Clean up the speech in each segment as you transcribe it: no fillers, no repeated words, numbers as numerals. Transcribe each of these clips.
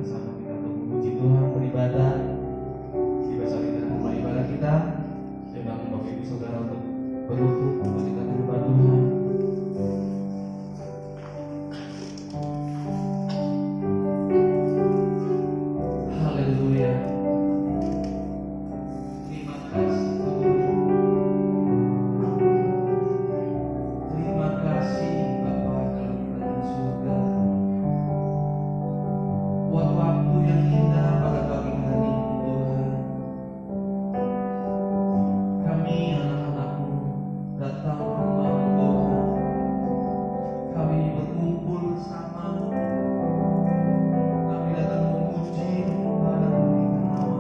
bersama kita untuk memuji Tuhan, beribadah. Dibesar kita mulai ibadah kita. Saya bangun Bapak Ibu Saudara untuk berlutut untuk kita menyembah Tuhan. Haleluya. Terima kasih Tuhan. Terima kasih Bapa dalam kerajaan surga. Buat waktu yang indah pada pagi hari ini Tuhan. Kami anak-anak-Mu datang ke rumah-Mu Tuhan. Kami berkumpul bersama. Kami datang memuji dan meninggikan nama-Mu Tuhan.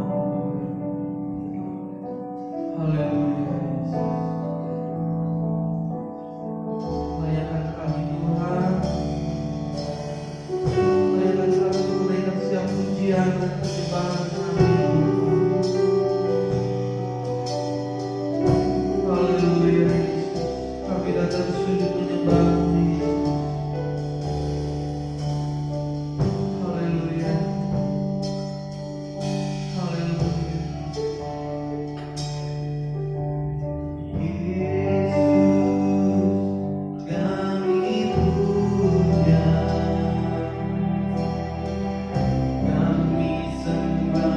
Haleluya Yesus. Layakan kami Tuhan. Layakan kami untuk menaikkan setiap pujian dan penyembahan kami. Haleluya Yesus. Kami datang sujud menyembah-Mu Yesus. Haleluya. Haleluya. Yesus, kami puja, kami sembah.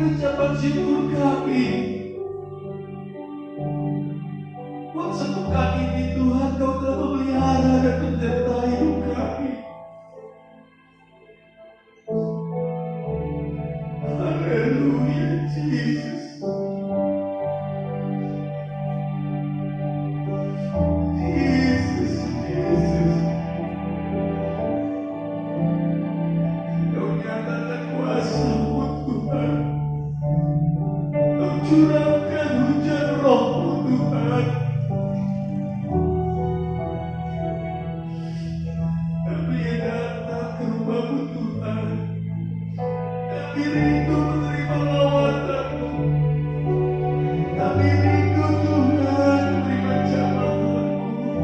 ucapan syukur kami. Buat sepekan ini Tuhan, Kau telah memelihara dan menyertai hidup kami. Haleluya, Yesus. Yesus, Yesus. Kau nyatakan kuasa-Mu, Tuhan. Kau curahkan hujan Roh-Mu, Tuhan. Kami datang ke rumah-Mu, Tuhan. Kami rindu menerima lawatan-Mu. Kami rindu, Tuhan, menerima jamahan-Mu.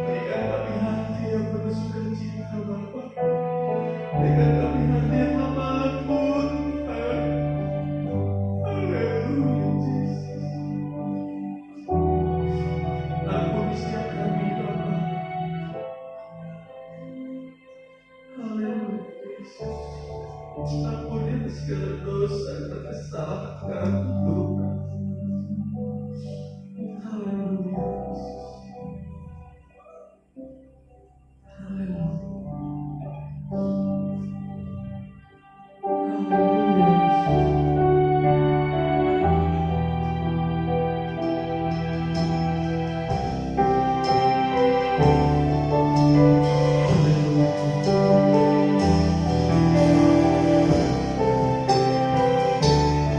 Berikan kami hati yang penuh sukacita, Bapa. Berikan kami hati yang lemah lembut, Tuhan. Haleluya, Yesus. Ampuni setiap kami, Bapa. Haleluya, Yesus. Ampuni atas segala dosa dan kesalahan kami, Tuhan. Haleluya, Yesus. Haleluya. Haleluya, Yesus.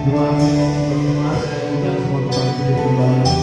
Doa berdoa saya undang semua kembali berdiri kembali.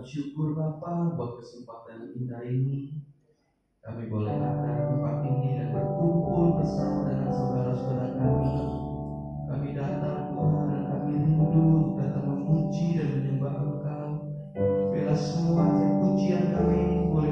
Syukur Bapa buat kesempatan indah ini. Kami boleh datang ke tempat ini dan berkumpul bersama dengan saudara-saudara kami. Kami datang Tuhan dan kami rindu datang memuji dan menyembah Engkau. Bila semua pujian kami boleh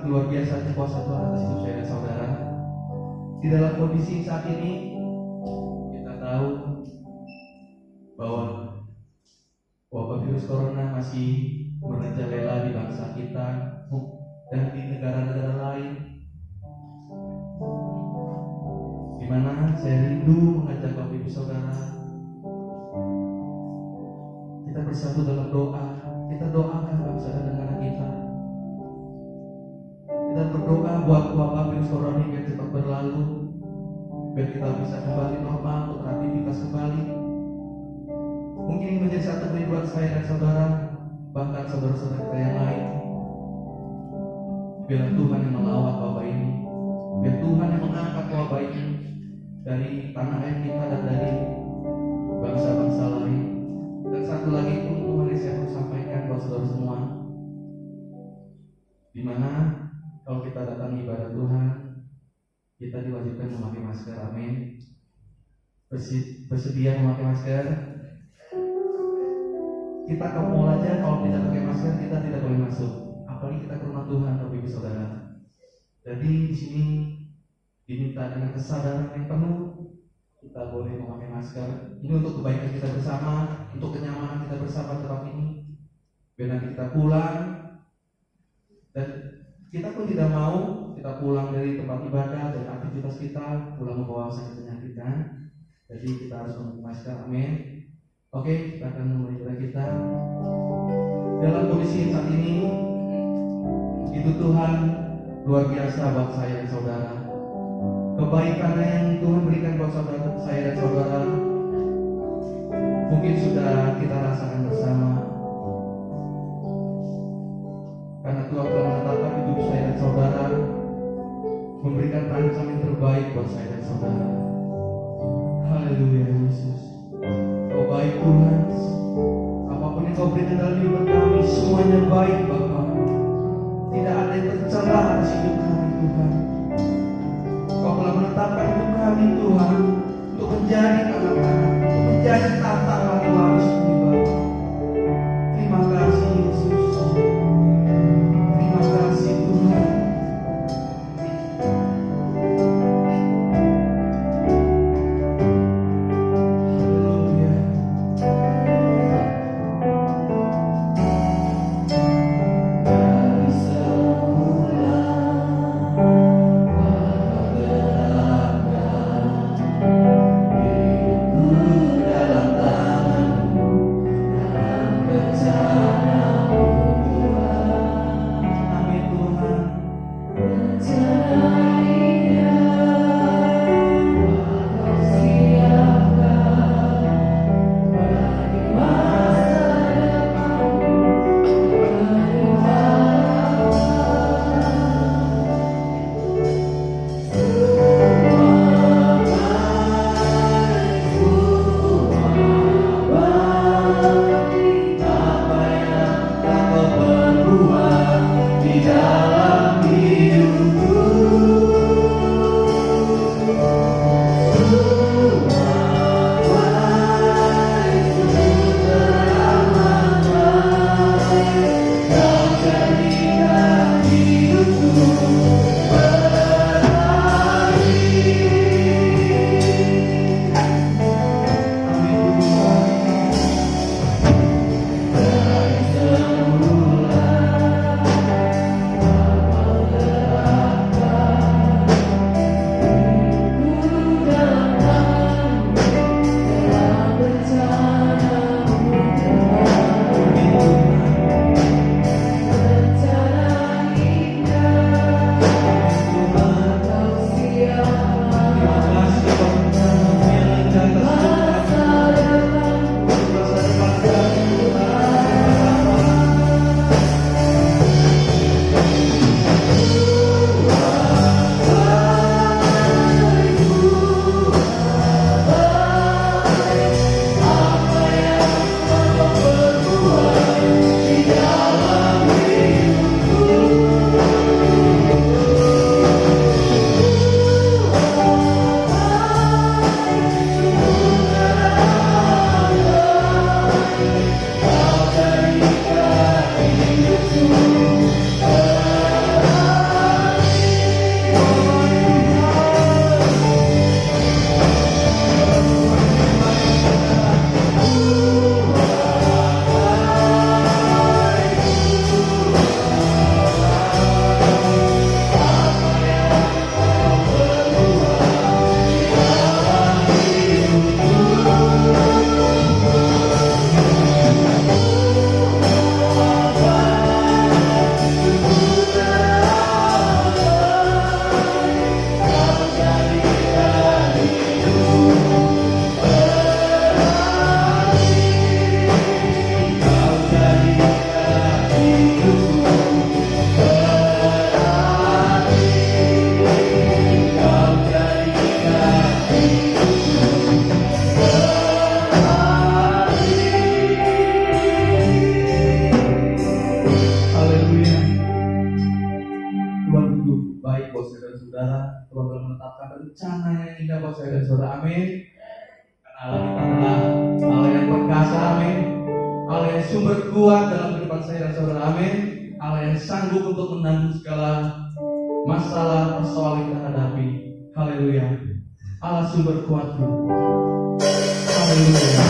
luar biasa kuasa Tuhan atas hidup saya dan saudara. Di dalam kondisi saat ini kita tahu bahwa wabah virus corona masih merajalela di bangsa kita dan di negara-negara lain, di mana saya rindu mengajak Bapak Ibu Saudara kita bersatu dalam doa. Kita doakan bangsa dan negara kita. Kita berdoa buat wabah virus corona ini biar cepat berlalu, biar kita bisa kembali normal untuk beraktivitas kembali. Mungkin ini menjadi satu kerinduan saya dan saudara, bahkan saudara-saudara kita yang lain. Biar Tuhan yang melawat wabah ini, biar Tuhan yang mengangkat wabah ini dari tanah air kita dan dari bangsa-bangsa lain. Dan satu lagi pun Tuhan yang saya mau sampaikan buat saudara semua, dimana kalau kita datang ibadah Tuhan, kita diwajibkan memakai masker. Amin. Bersedia memakai masker. Kita ke mall aja, kalau tidak pakai masker kita tidak boleh masuk. Apalagi kita ke rumah Tuhan, Bapak Ibu Saudara. Jadi di sini diminta dengan kesadaran yang penuh kita boleh memakai masker. Ini untuk kebaikan kita bersama, untuk kenyamanan kita bersama tempat ini. Biar nanti kita pulang dan kita pun tidak mau kita pulang dari tempat ibadah dan aktivitas kita pulang membawa sakit penyakit kan. Jadi kita harus memakai masker. Amin. Oke, kita akan mulai ibadah kita. Dalam kondisi saat ini, itu Tuhan luar biasa buat saya dan saudara. Kebaikannya yang Tuhan berikan buat saudara, saya dan saudara, mungkin sudah kita rasakan bersama. Karena Tuhan telah menetapkan hidup saya dan saudara, memberikan rancangan yang terbaik buat saya dan saudara. Haleluya Yesus. Kau baik Tuhan. Apapun yang Kau berikan dalam hidup kami, semuanya baik Bapa. Tidak ada yang tercela atas hidup kami Tuhan. Kau telah menetapkan hidup kami Tuhan untuk menjadi anak-anak, untuk menjadi tahta wali waris bumi Bapa. Terima kasih Yesus. Terima kasih Tuhan. Haleluya. Tuhan telah menetapkan rencana yang indah buat saya dan saudara. Amin. Karena Allah kita adalah Allah yang perkasa. Amin. Allah yang sumber kuat dalam kehidupan saya dan saudara. Amin. Allah yang sanggup untuk menanggung segala masalah persoalan yang kita hadapi. Haleluya. Allah sumber kuatku. Haleluya.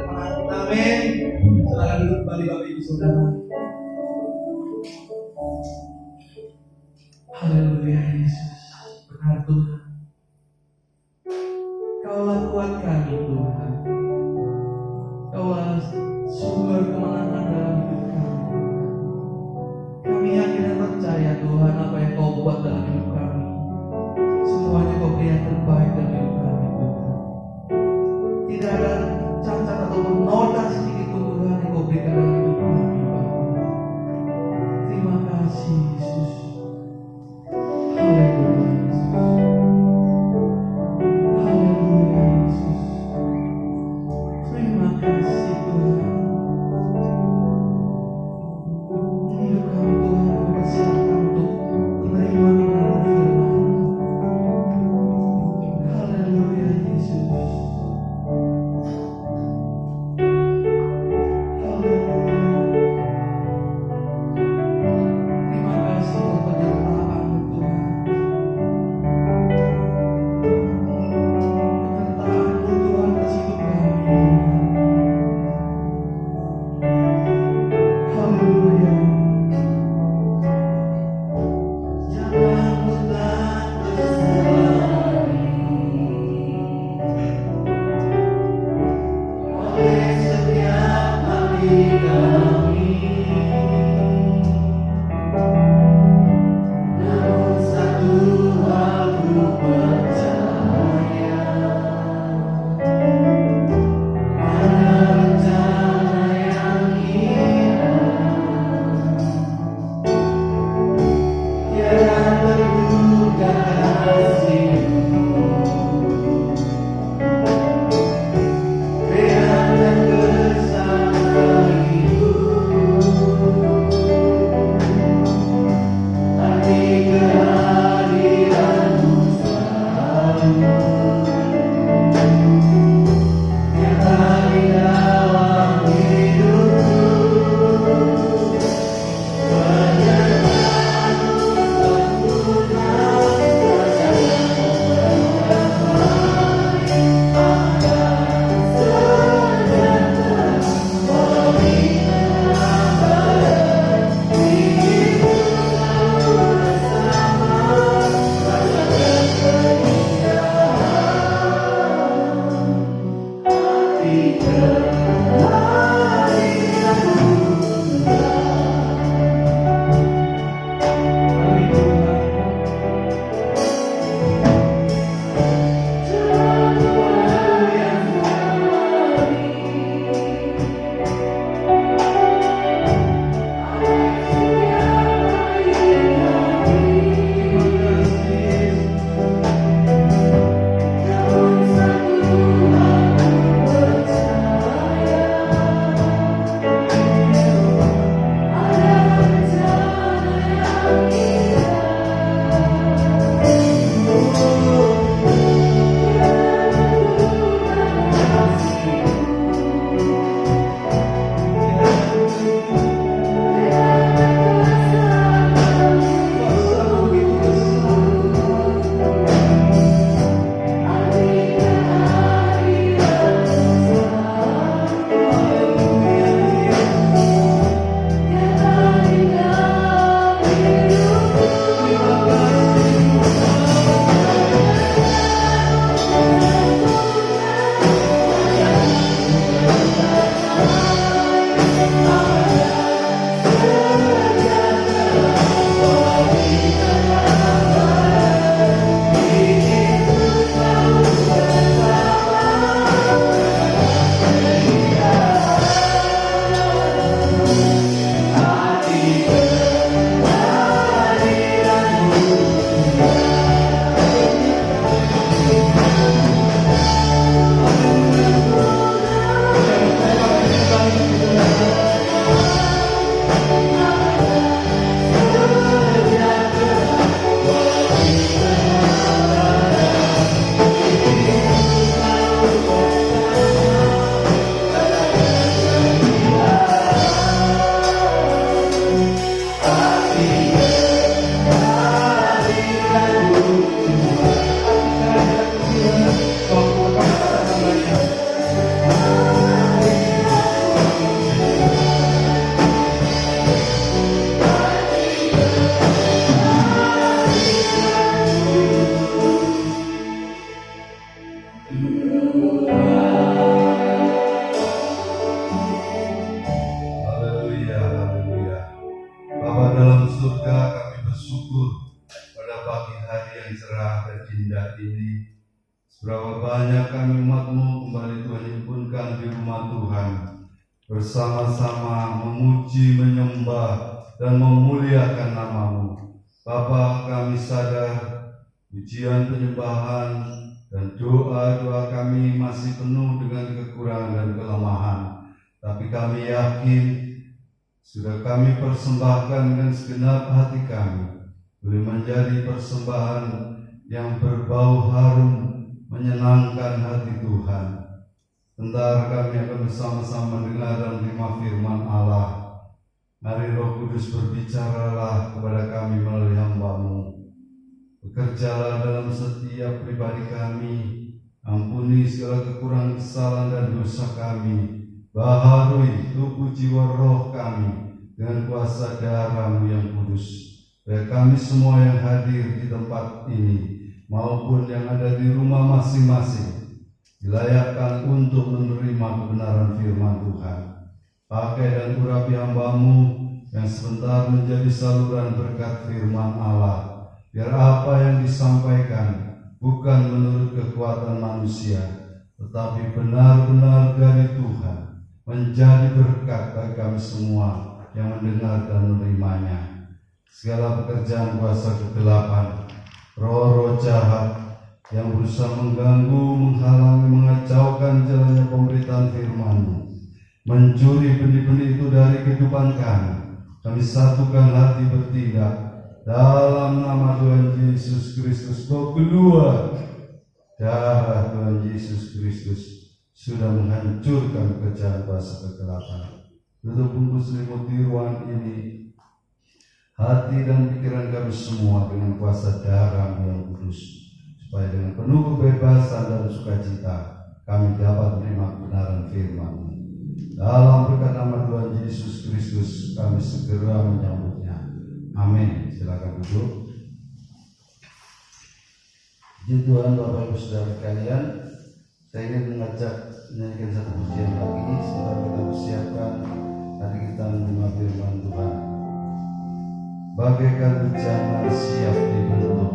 kemenangan kita. Amin. Silakan duduk kembali Bapak Ibu Saudara. Haleluya Yesus. Benar Tuhan. Kaulah kuat kami Tuhan. Kaulah sumber kemenangan dalam hidup kami. Kami yakin dan percaya Tuhan apa yang Kau buat dalam hidup kami. Semuanya Kau beri yang terbaik dalam hidup kami Tuhan. Tidak ada cacat ataupun noda sedikit pun Tuhan yang Kau berikan dalam hidup kami Bapa. Terima kasih Yesus. Haleluya Yesus. Berapa banyak kami umat-Mu kembali Tuhan himpunkan di rumah Tuhan, bersama-sama memuji, menyembah, dan memuliakan nama-Mu. Bapa, kami sadar pujian, penyembahan, dan doa-doa kami masih penuh dengan kekurangan dan kelemahan. Tapi kami yakin sudah kami persembahkan dengan segenap hati kami, boleh menjadi persembahan yang berbau harum, menyenangkan hati Tuhan. Sebentar kami akan bersama-sama mendengar dan menerima firman Allah. Mari Roh Kudus berbicaralah kepada kami melalui hamba-Mu. Bekerjalah dalam setiap pribadi kami. Ampuni segala kekurangan, kesalahan, dan dosa kami. Baharui tubuh jiwa roh kami dengan kuasa darah-Mu yang kudus. Supaya kami semua yang hadir di tempat ini maupun yang ada di rumah masing-masing dilayakkan untuk menerima kebenaran firman Tuhan. Pakai dan urapi hamba-Mu yang sebentar menjadi saluran berkat firman Allah, biar apa yang disampaikan bukan menurut kekuatan manusia, tetapi benar-benar dari Tuhan, menjadi berkat bagi kami semua yang mendengar dan menerimanya. Segala pekerjaan kuasa kegelapan, roh-roh jahat yang berusaha mengganggu, menghalangi, mengacaukan jalannya pemberitaan firman-Mu, mencuri benih-benih itu dari kehidupan kami satukan hati bertindak dalam nama Tuhan Yesus Kristus. Kau keluar, darah Tuhan Yesus Kristus sudah menghancurkan pekerjaan kuasa kegelapan. Tutup bungkus selimuti ruang ini, hati dan pikiran kami semua dengan kuasa darah yang kudus, supaya dengan penuh kebebasan dan sukacita kami dapat menerima kebenaran firman-Mu. Dalam berkat nama Tuhan Yesus Kristus kami segera menyambutnya. Amin. Silakan duduk. Puji Tuhan, Bapak Ibu Saudara sekalian, saya ingin mengajak menyanyikan satu pujian lagi sebelum kita persiapkan hati kita menerima firman Tuhan. Bagaikan bejana siap dibentuk,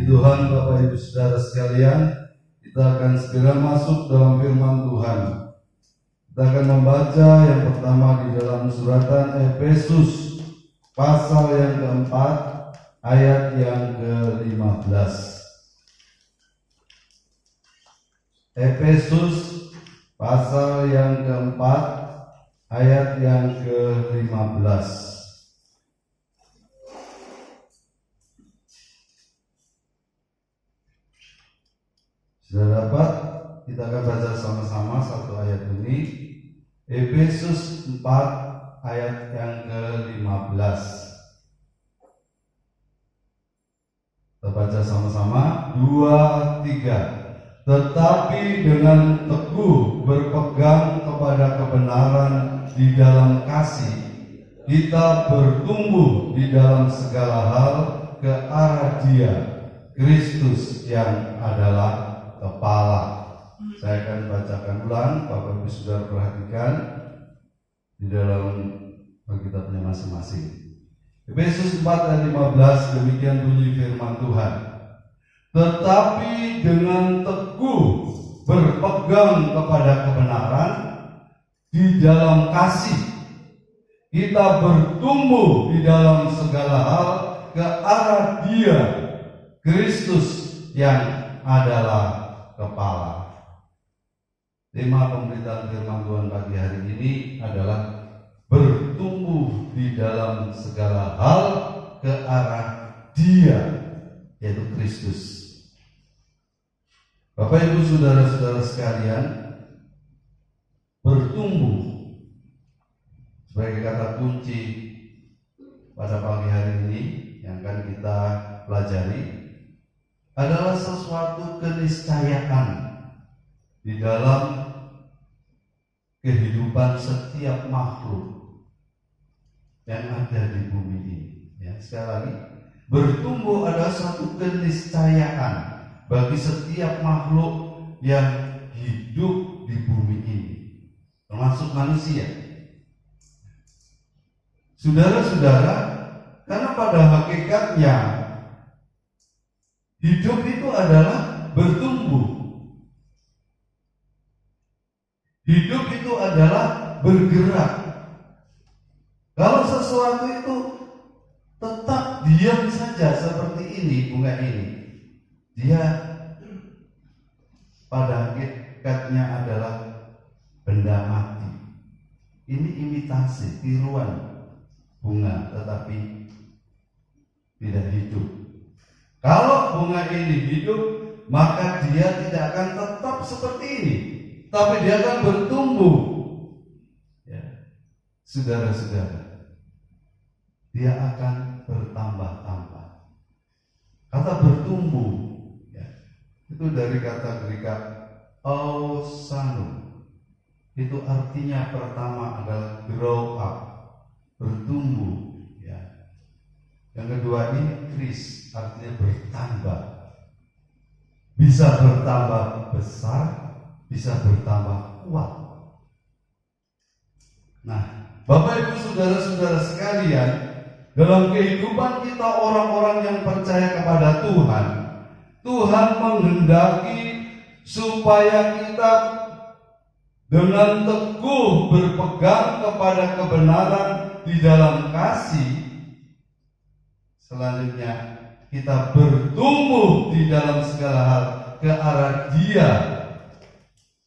Puji Tuhan, Bapak Ibu Saudara sekalian, kita akan segera masuk dalam firman Tuhan. Kita akan membaca yang pertama di dalam suratan Efesus pasal yang keempat ayat yang ke-15. Efesus pasal yang keempat ayat yang ke-15. Sudah dapat? Kita akan baca sama-sama satu ayat ini. Efesus 4 ayat yang ke-15. Kita baca sama-sama. 2, 3. Tetapi dengan teguh berpegang kepada kebenaran di dalam kasih, kita bertumbuh di dalam segala hal ke arah Dia, Kristus yang adalah kepala. Saya akan bacakan ulang, Bapak Ibu Saudara perhatikan di dalam Alkitabnya masing-masing. Efesus 4 ayat 15, demikian bunyi firman Tuhan. Tetapi dengan teguh berpegang kepada kebenaran di dalam kasih, kita bertumbuh di dalam segala hal ke arah Dia, Kristus yang adalah kepala. Tema pemberitaan firman Tuhan pagi hari ini adalah bertumbuh di dalam segala hal ke arah Dia, yaitu Kristus. Bapak Ibu Saudara-saudara sekalian, bertumbuh sebagai kata kunci pada pagi hari ini yang akan kita pelajari adalah sesuatu keniscayaan di dalam kehidupan setiap makhluk yang ada di bumi ini. Ya, sekali lagi, bertumbuh adalah suatu keniscayaan bagi setiap makhluk yang hidup di bumi ini, termasuk manusia. Saudara-saudara, karena pada hakikatnya hidup itu adalah bertumbuh. Hidup itu adalah bergerak. Kalau sesuatu itu tetap diam saja seperti ini, bunga ini, dia pada hakikatnya adalah benda mati. Ini imitasi, tiruan bunga, tetapi tidak hidup. Kalau bunga ini hidup, maka dia tidak akan tetap seperti ini, tapi dia akan bertumbuh. Ya, saudara-saudara, dia akan bertambah-tambah. Kata bertumbuh, ya, itu dari kata Greek ausano. Itu artinya pertama adalah grow up, bertumbuh. Ya. Yang kedua ini kris, artinya bertambah. Bisa bertambah besar, bisa bertambah kuat. Nah, Bapak Ibu Saudara-saudara sekalian, dalam kehidupan kita orang-orang yang percaya kepada Tuhan, Tuhan menghendaki supaya kita dengan teguh berpegang kepada kebenaran di dalam kasih. Selanjutnya kita bertumbuh di dalam segala hal ke arah Dia,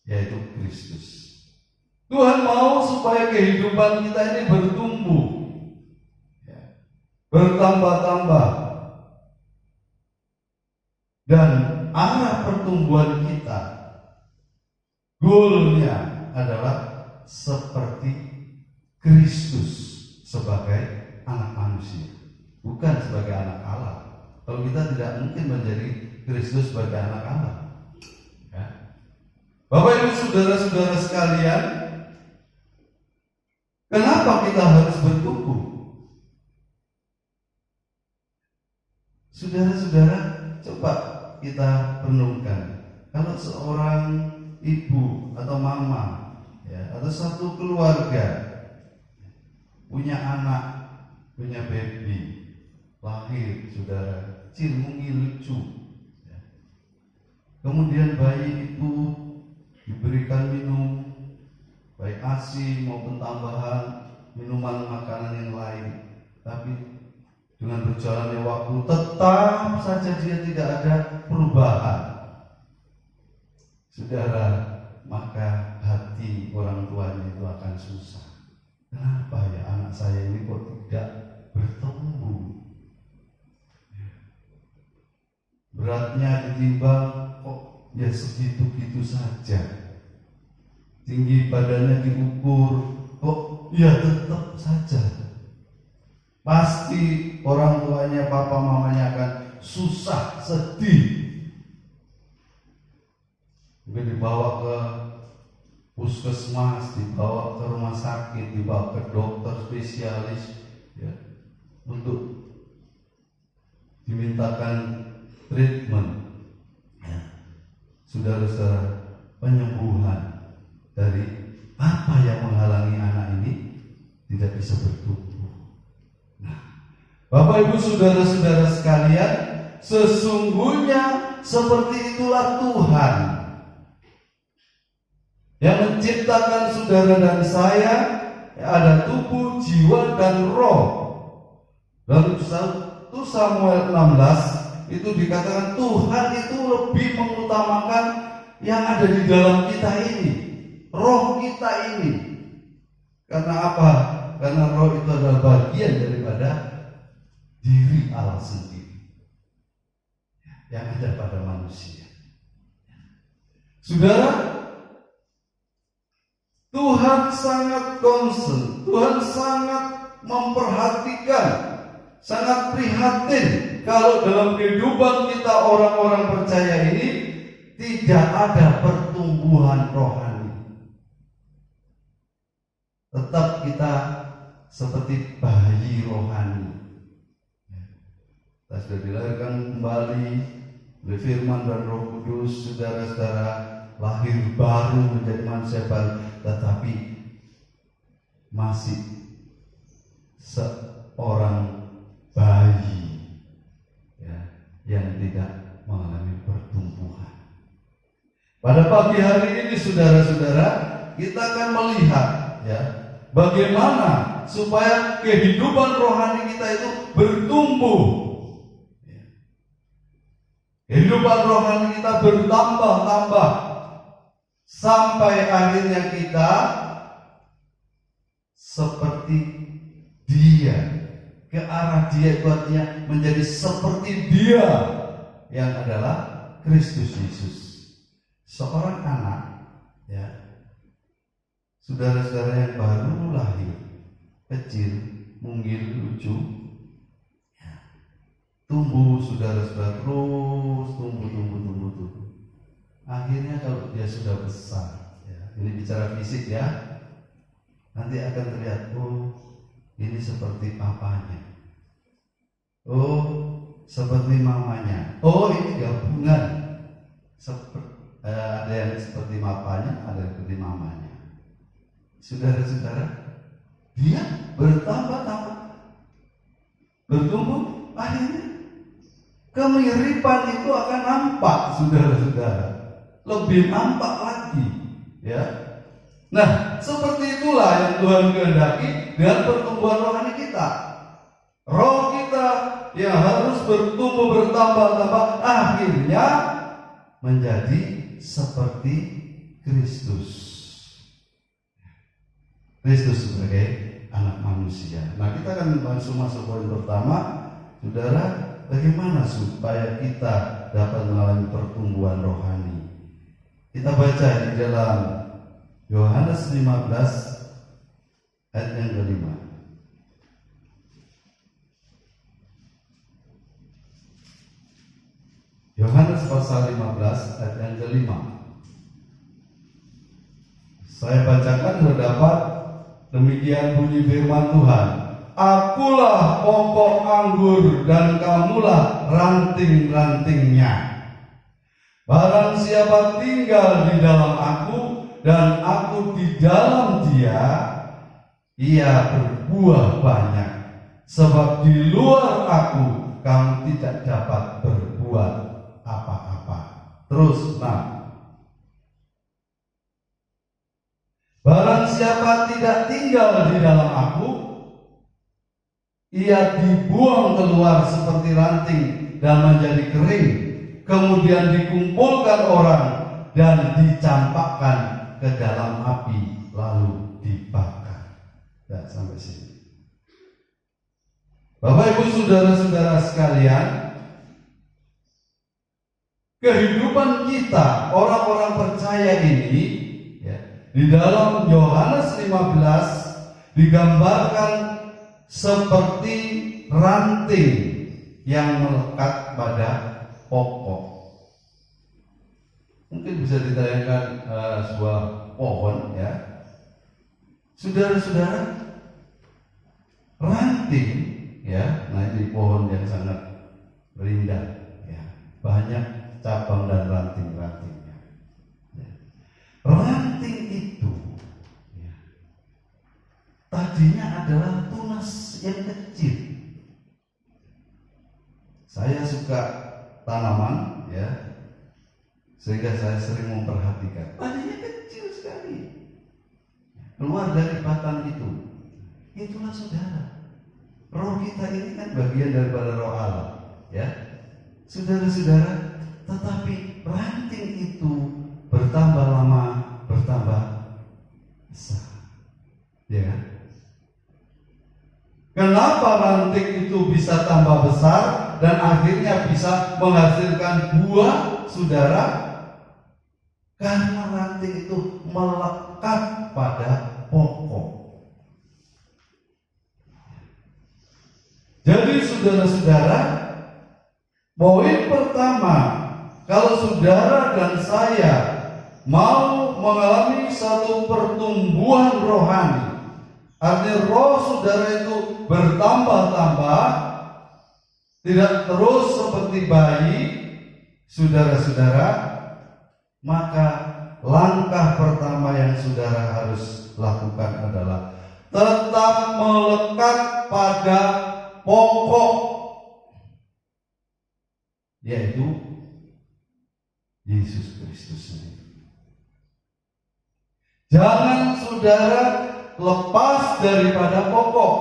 yaitu Kristus. Tuhan mau supaya kehidupan kita ini bertumbuh, ya, bertambah-tambah, dan arah pertumbuhan kita, goalnya adalah seperti Kristus sebagai anak manusia, bukan sebagai anak Allah. Kalau kita tidak mungkin menjadi Kristus sebagai anak Allah. Ya. Bapak Ibu Saudara-saudara sekalian, kenapa kita harus bertumbuh? Saudara-saudara, coba kita renungkan. Kalau seorang ibu atau mama, ya, atau satu keluarga punya anak, punya baby, lahir, saudara, kecil, mungil, lucu, Kemudian bayi itu diberikan minum, baik ASI maupun tambahan minuman makanan yang lain. Tapi dengan berjalannya waktu tetap saja dia tidak ada perubahan. Saudara, maka hati orang tuanya itu akan susah. Kenapa ya anak saya ini kok tidak bertumbuh? Beratnya ditimbang kok ya segitu-gitu saja. Tinggi badannya diukur kok ya tetap saja. Pasti orang tuanya, papa mamanya akan susah, sedih. Mungkin dibawa ke puskesmas, dibawa ke rumah sakit, dibawa ke dokter spesialis, ya, untuk dimintakan treatment, ya. Saudara-saudara, penyembuhan dari apa yang menghalangi anak ini tidak bisa bertumbuh. Nah, Bapak Ibu saudara-saudara sekalian, sesungguhnya seperti itulah Tuhan yang menciptakan saudara dan saya, ada tubuh, jiwa, dan roh. Dalam 1 Samuel 16 itu dikatakan Tuhan itu lebih mengutamakan yang ada di dalam kita ini, roh kita ini. Karena apa? Karena roh itu adalah bagian daripada diri Allah sendiri yang ada pada manusia. Saudara, Tuhan sangat concern, Tuhan sangat memperhatikan, sangat prihatin kalau dalam kehidupan kita orang-orang percaya ini tidak ada pertumbuhan rohani. Tetap kita seperti bayi rohani. Kita sudah dilahirkan kembali oleh firman dan Roh Kudus, saudara-saudara, lahir baru menjadi manusia baru, tetapi masih seorang bayi, ya, yang tidak mengalami pertumbuhan. Pada pagi hari ini saudara-saudara, kita akan melihat, ya, bagaimana supaya kehidupan rohani kita itu bertumbuh, ya. Kehidupan rohani kita bertambah-tambah sampai akhirnya kita seperti Dia, ke arah Dia, itu artinya menjadi seperti Dia yang adalah Kristus Yesus. Seorang anak, ya, saudara-saudara yang baru lahir, kecil, mungil, lucu, ya, tumbuh, saudara-saudara, terus tumbuh. Akhirnya kalau dia sudah besar, ya, ini bicara fisik, ya, nanti akan terlihat, oh, ini seperti papanya, oh, seperti mamanya, oh, ini gabungan, ada yang seperti papanya, ada yang seperti mamanya. Saudara-saudara, dia bertambah-tambah, bertumbuh, akhirnya kemiripan itu akan nampak, saudara-saudara, lebih nampak lagi, ya. Nah, seperti itulah yang Tuhan kehendaki dengan pertumbuhan rohani kita. Roh kita yang harus bertumbuh, bertambah-tambah, akhirnya menjadi seperti Kristus. Kristus sebagai anak manusia. Nah, kita akan langsung masuk poin pertama, saudara, bagaimana supaya kita dapat mengalami pertumbuhan rohani. Kita baca di dalam Yohanes 15 ayat yang kelima. Yohanes pasal 15 ayat yang kelima. Saya bacakan terdapat demikian bunyi firman Tuhan. Akulah pokok anggur dan kamulah ranting-rantingnya. Barang siapa tinggal di dalam aku dan aku di dalam dia, ia berbuah banyak. Sebab di luar aku kamu tidak dapat berbuat apa-apa. Terus, barang siapa tidak tinggal di dalam aku, ia dibuang keluar seperti ranting dan menjadi kering, kemudian dikumpulkan orang dan dicampakkan ke dalam api, lalu dibakar. Ya, sampai sini. Bapak Ibu saudara-saudara sekalian, kehidupan kita orang-orang percaya ini ya, di dalam Yohanes 15 digambarkan seperti ranting yang melekat pada pokok. Mungkin bisa ditayangkan sebuah pohon ya. Saudara-saudara, ranting ya, nah ini pohon yang sangat rindang ya, banyak cabang dan ranting-rantingnya. Ya. Ranting itu ya, tadinya adalah tunas yang kecil. Saya suka tanaman ya, sehingga saya sering memperhatikan. Tadinya kecil sekali, keluar dari batang itu. Itulah saudara. Roh kita ini kan bagian daripada roh Allah, ya, saudara-saudara. Tetapi ranting itu bertambah lama, bertambah besar, ya kan? Kenapa ranting itu bisa tambah besar dan akhirnya bisa menghasilkan buah, saudara? Karena ranting itu melekat pada pokok. Jadi saudara-saudara, poin pertama, kalau saudara dan saya mau mengalami satu pertumbuhan rohani, artinya roh saudara itu bertambah-tambah, tidak terus seperti bayi, saudara-saudara, maka langkah pertama yang saudara harus lakukan adalah tetap melekat pada pokok, yaitu Yesus Kristus sendiri. Jangan saudara lepas daripada pokok,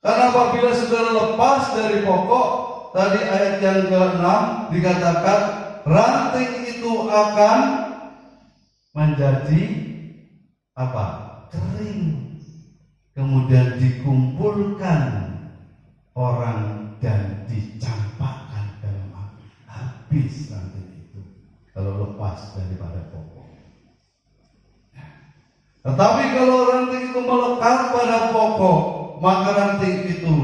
karena apabila saudara lepas dari pokok, tadi ayat yang ke-6 dikatakan ranting itu akan menjadi apa? Kering, kemudian dikumpulkan orang dan dicampakkan dalam api. Habis ranting itu kalau lepas daripada pokok. Tetapi kalau ranting itu melekat pada pokok, maka ranting itu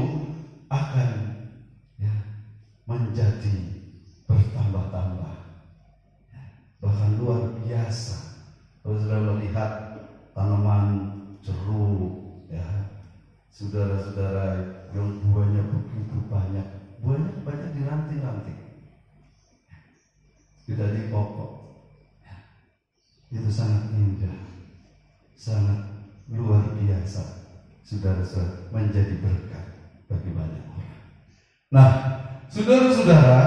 akan ya, menjadi bertambah-tambah, bahkan luar biasa. Kalau saudara melihat tanaman jeruk, ya, saudara-saudara, yang buahnya begitu banyak, buahnya banyak di ranting-ranting, tidak di pokok. Itu sangat indah, sangat luar biasa, saudara-saudara, menjadi berkat bagi banyak orang. Nah, saudara-saudara,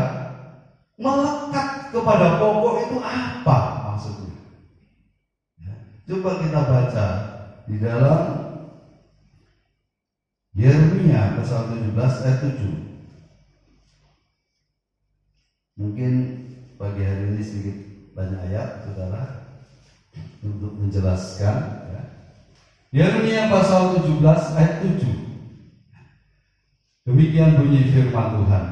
melekat kepada pokok itu apa maksudnya? Coba kita baca di dalam Yeremia pasal 17 ayat 7. Mungkin pagi hari ini sedikit banyak ayat, saudara, untuk menjelaskan ya. Yeremia pasal 17 ayat 7. Demikian bunyi firman Tuhan.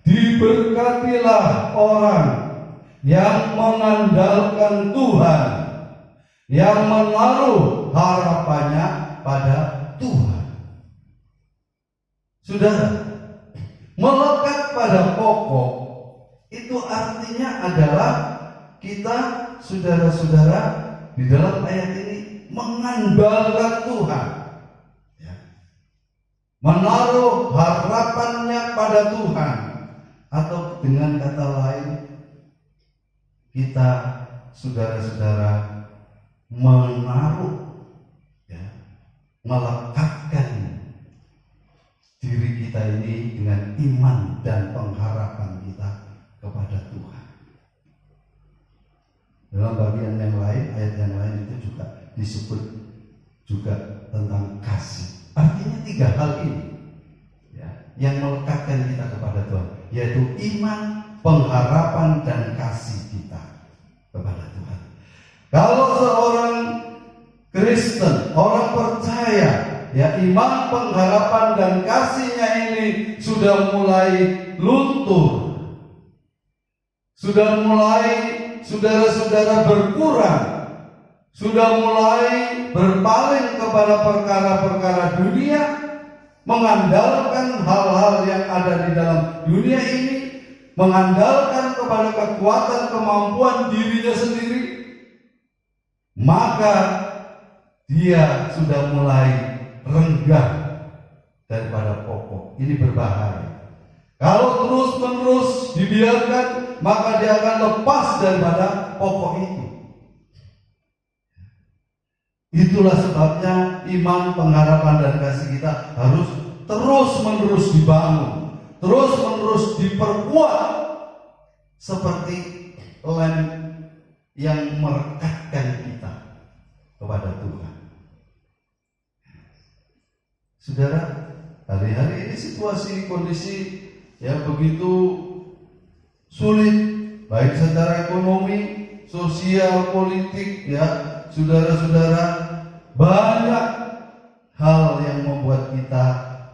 Diberkatilah orang yang mengandalkan Tuhan, yang menaruh harapannya pada Tuhan. Saudara, melekat pada pokok itu artinya adalah kita, saudara-saudara, di dalam ayat ini mengandalkan Tuhan, ya, menaruh harapannya pada Tuhan, atau dengan kata lain, kita, saudara-saudara, menaruh, ya, melekatkan diri kita ini dengan iman dan pengharapan kita kepada Tuhan. Dalam bagian yang lain, ayat yang lain itu juga disebut juga tentang kasih. Artinya 3 hal ini ya, yang melekatkan kita kepada Tuhan, yaitu iman, pengharapan, dan kasih kita kepada Tuhan. Kalau seorang Kristen, orang percaya, ya iman, pengharapan, dan kasihnya ini sudah mulai luntur, sudah mulai saudara-saudara berkurang, sudah mulai berpaling kepada perkara-perkara dunia, mengandalkan hal-hal yang ada di dalam dunia ini, mengandalkan kepada kekuatan kemampuan dirinya sendiri, maka dia sudah mulai renggang daripada pokok. Ini berbahaya. Kalau terus-menerus dibiarkan, maka dia akan lepas daripada pokok itu. Itulah sebabnya iman, pengharapan, dan kasih kita harus terus-menerus dibangun, terus-menerus diperkuat, seperti lem yang merekatkan kita kepada Tuhan. Saudara, hari-hari ini situasi kondisi ya begitu sulit, baik secara ekonomi, sosial, politik, ya saudara-saudara, banyak hal yang membuat kita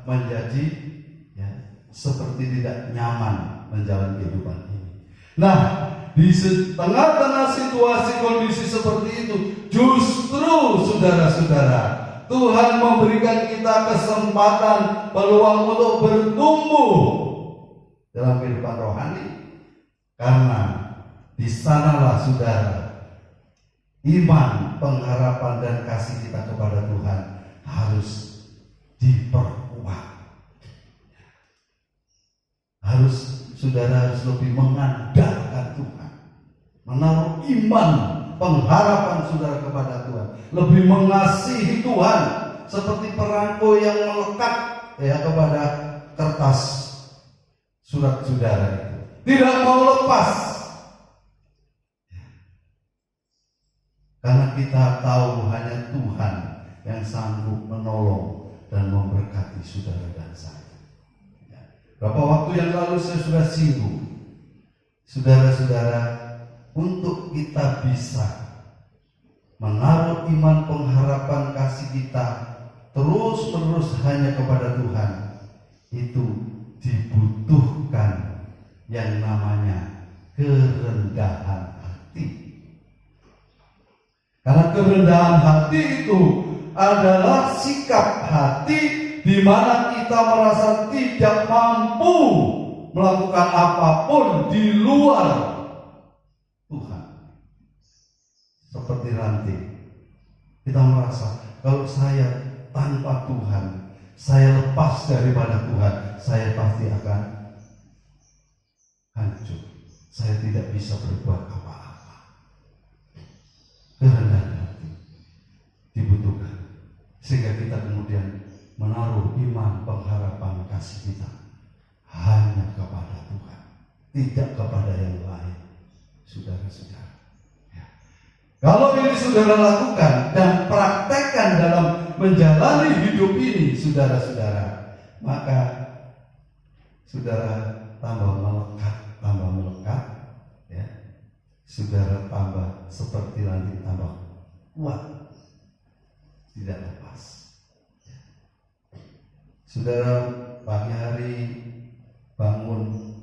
menjadi ya, seperti tidak nyaman menjalani kehidupan ini. Nah, di tengah-tengah situasi kondisi seperti itu, justru saudara-saudara, Tuhan memberikan kita kesempatan, peluang untuk bertumbuh dalam kehidupan rohani. Karena di sanalah saudara, iman, pengharapan, dan kasih kita kepada Tuhan harus diperkuat. Saudara harus lebih mengandalkan Tuhan, menaruh iman, pengharapan saudara kepada Tuhan, lebih mengasihi Tuhan, seperti perangko yang melekat ya kepada kertas surat saudara itu, tidak mau lepas. Karena kita tahu hanya Tuhan yang sanggup menolong dan memberkati saudara dan saya. Berapa waktu yang lalu saya sudah singgung, saudara-saudara, untuk kita bisa menaruh iman, pengharapan, kasih kita terus-menerus hanya kepada Tuhan, itu dibutuhkan yang namanya kerendahan hati. Karena kerendahan hati itu adalah sikap hati di mana kita merasa tidak mampu melakukan apapun di luar Tuhan. Seperti ranting, kita merasa kalau saya tanpa Tuhan, saya lepas daripada Tuhan, saya pasti akan hancur. Saya tidak bisa berbuat apa-apa. Kerendahan hati dibutuhkan sehingga kita kemudian menaruh iman, pengharapan, kasih kita hanya kepada Tuhan, tidak kepada yang lain. Saudara-saudara, ya. Kalau ini saudara lakukan dan praktekkan dalam menjalani hidup ini, saudara-saudara, maka saudara tambah melekat, ya. Saudara tambah seperti ranting, tambah kuat, tidak lepas. Saudara pagi hari bangun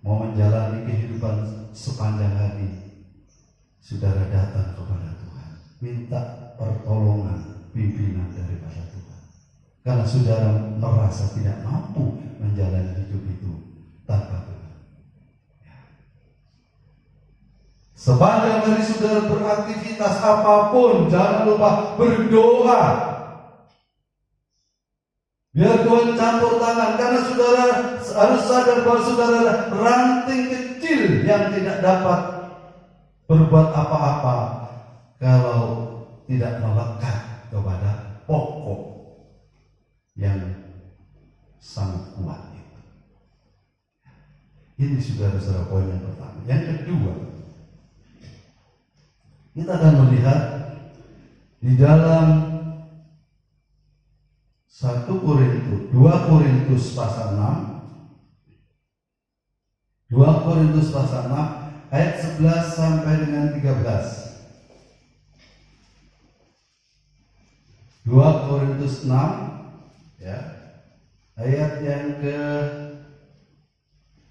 mau menjalani kehidupan sepanjang hari, saudara datang kepada Tuhan, minta pertolongan, pimpinan daripada Tuhan. Karena saudara merasa tidak mampu menjalani hidup itu tanpa Tuhan. Sepanjang hari saudara beraktivitas apapun, jangan lupa berdoa. Biar Tuhan campur tangan, karena saudara harus sadar bahwa saudara ranting kecil yang tidak dapat berbuat apa-apa kalau tidak melekat kepada pokok yang sangat kuat itu. Ini saudara-saudara poin yang pertama. Yang kedua, Kita akan melihat di dalam 2 Korintus pasal 6, 2 Korintus pasal 6 ayat 11 sampai dengan 13. 2 Korintus 6 ya, ayat yang ke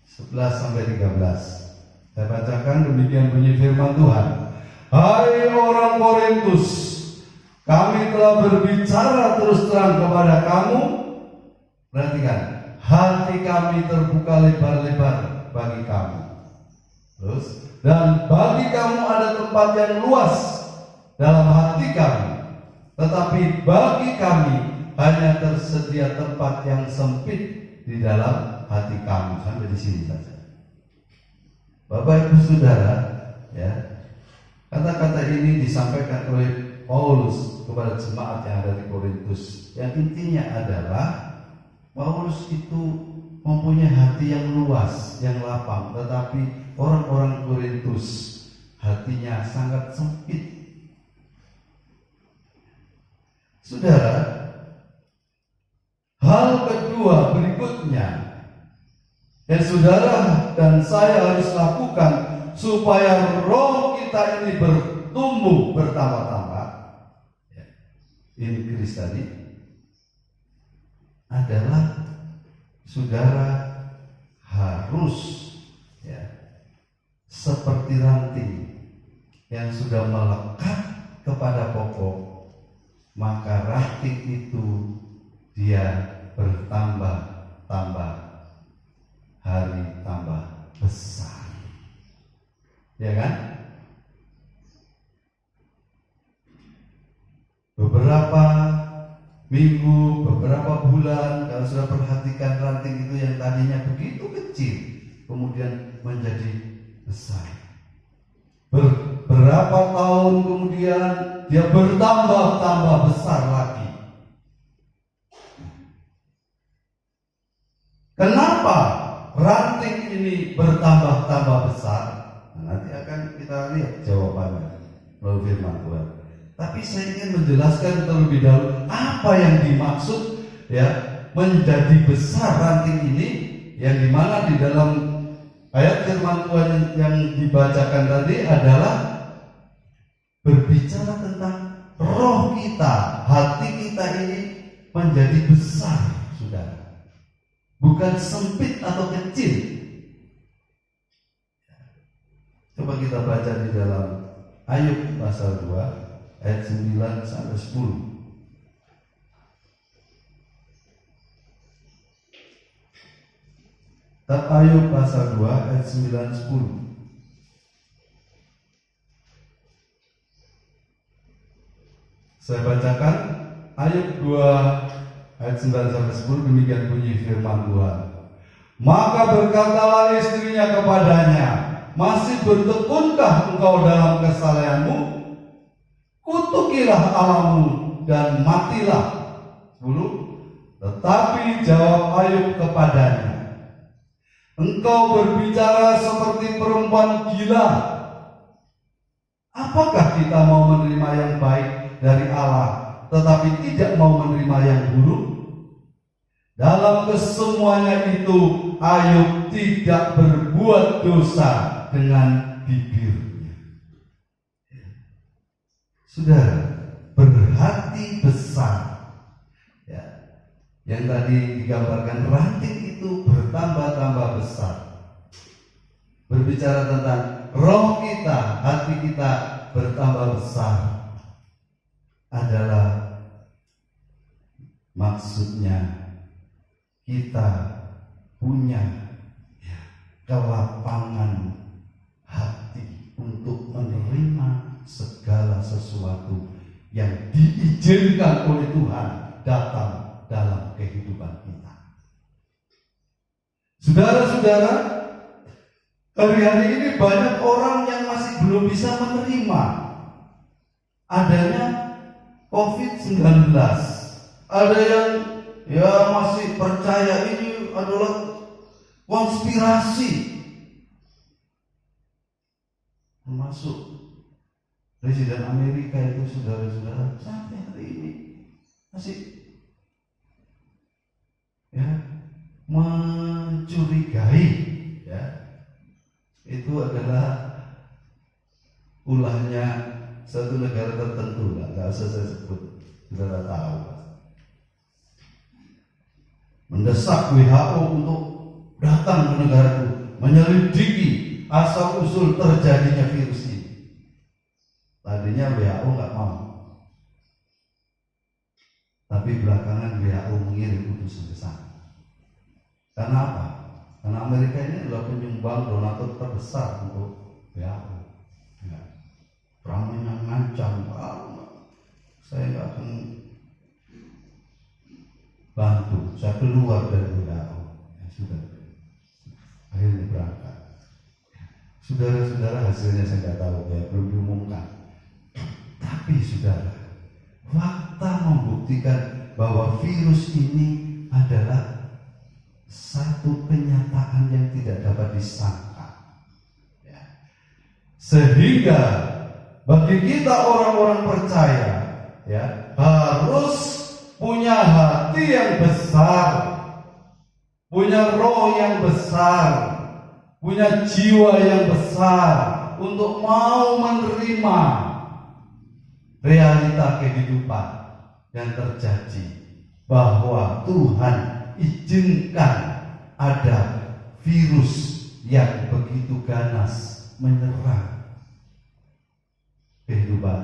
11 sampai 13. Saya bacakan, demikian bunyi firman Tuhan. Hai orang Korintus, kami telah berbicara terus terang kepada kamu. Perhatikan, hati kami terbuka lebar-lebar bagi kamu. Terus, dan bagi kamu ada tempat yang luas dalam hati kami. Tetapi bagi kami hanya tersedia tempat yang sempit di dalam hati kami. Sampai di sini saja. Bapak Ibu Saudara, ya, kata-kata ini disampaikan oleh Paulus kepada jemaat yang ada di Korintus. Yang intinya adalah Paulus itu mempunyai hati yang luas, yang lapang, tetapi orang-orang Korintus hatinya sangat sempit. Saudara, hal kedua berikutnya yang saudara dan saya harus lakukan supaya roh kita ini bertumbuh bertambah-tambah, ya, in Kristus tadi, adalah saudara harus, ya, seperti ranting yang sudah melekat kepada pokok, maka ranting itu dia bertambah-tambah, hari tambah besar, ya kan? Beberapa minggu, beberapa bulan, kalau sudah perhatikan ranting itu yang tadinya begitu kecil, kemudian menjadi besar. Beberapa tahun kemudian dia bertambah-tambah besar lagi. Kenapa ranting ini bertambah-tambah besar? Nah, nanti akan kita lihat jawabannya melalui firman Tuhan. Tapi saya ingin menjelaskan terlebih dahulu apa yang dimaksud, ya, menjadi besar ranting ini, yang dimana di dalam ayat firman Tuhan yang dibacakan tadi adalah berbicara tentang roh kita, hati kita ini menjadi besar, saudara. Bukan sempit atau kecil. Coba kita baca di dalam Ayub pasal 2 ayat 9 sampai 10. Kitab Ayub pasal 2 ayat 9 10. Saya bacakan Ayub 2 ayat 9 sampai 10, demikian bunyi firman Tuhan. Maka berkatalah istrinya kepadanya, masih bertekunkah engkau dalam kesalehanmu? Kutukilah Allahmu dan matilah. 10. Tetapi jawab Ayub kepadanya, engkau berbicara seperti perempuan gila. Apakah kita mau menerima yang baik dari Allah, tetapi tidak mau menerima yang buruk? Dalam kesemuanya itu Ayub tidak berbuat dosa dengan bibirnya. Saudara, berhati besar, ya, yang tadi digambarkan ranting itu bertambah-tambah besar. Berbicara tentang roh kita, hati kita bertambah besar, adalah maksudnya kita punya, ya, kelapangan hati untuk menerima segala sesuatu yang diizinkan oleh Tuhan datang dalam kehidupan kita. Saudara-saudara, hari-hari ini banyak orang yang masih belum bisa menerima adanya COVID-19. Ada yang, ya, masih percaya ini adalah konspirasi, termasuk Presiden Amerika itu saudara-saudara sampai hari ini masih ya mencurigai ya itu adalah ulahnya satu negara tertentu, nggak usah saya sebut, saudara tahu. Mendesak WHO untuk datang ke negara itu, menyelidiki asal usul terjadinya virus ini. Tadinya WHO nggak mau, tapi belakangan WHO mengirim utusan ke sana. Karena apa? Karena Amerika ini adalah penyumbang donatur terbesar untuk WHO. Ya. Ramenya ngancam, saya nggak akan bantu, saya keluar dari WHO. Ya, sudah, akhirnya berangkat. Saudara-saudara, hasilnya saya nggak tahu, ya belum diumumkan. Tapi saudara, fakta membuktikan bahwa virus ini adalah satu kenyataan yang tidak dapat disangka. Ya. Sehingga bagi kita orang-orang percaya, ya harus punya hati yang besar, punya roh yang besar, punya jiwa yang besar untuk mau menerima realita kehidupan yang terjadi, bahwa Tuhan izinkan ada virus yang begitu ganas menyerang kehidupan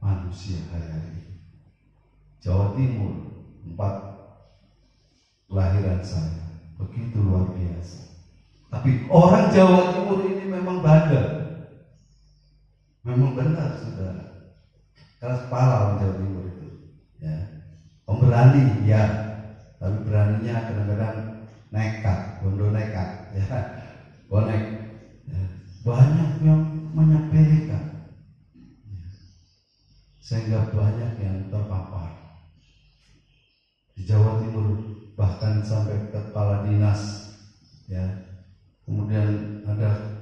manusia hari-hari ini. Jawa Timur, tempat kelahiran saya, begitu luar biasa. Tapi orang Jawa Timur ini memang bandel, memang benar saudara. Keras kepala orang Jawa Timur itu, ya. Pemberani, ya, tapi beraninya kadang-kadang nekat, bondo nekat, ya, bonek. Ya. Banyak yang menyepelekan, ya. Sehingga banyak yang terpapar. Di Jawa Timur bahkan sampai kepala dinas, ya. Kemudian ada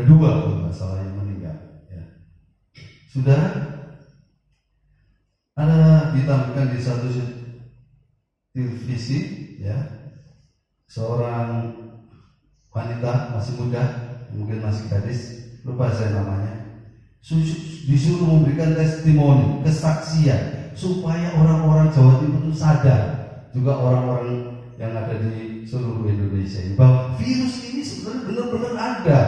dua masalah yang meninggal, ya. Saudara, ada ditampilkan di satu televisi, ya, seorang wanita masih muda, mungkin masih gadis, lupa saya namanya, disuruh memberikan testimoni, kesaksian, supaya orang-orang Jawa Timur itu sadar, juga orang-orang yang ada di seluruh Indonesia ini, bahwa virus ini sebenarnya benar-benar ada.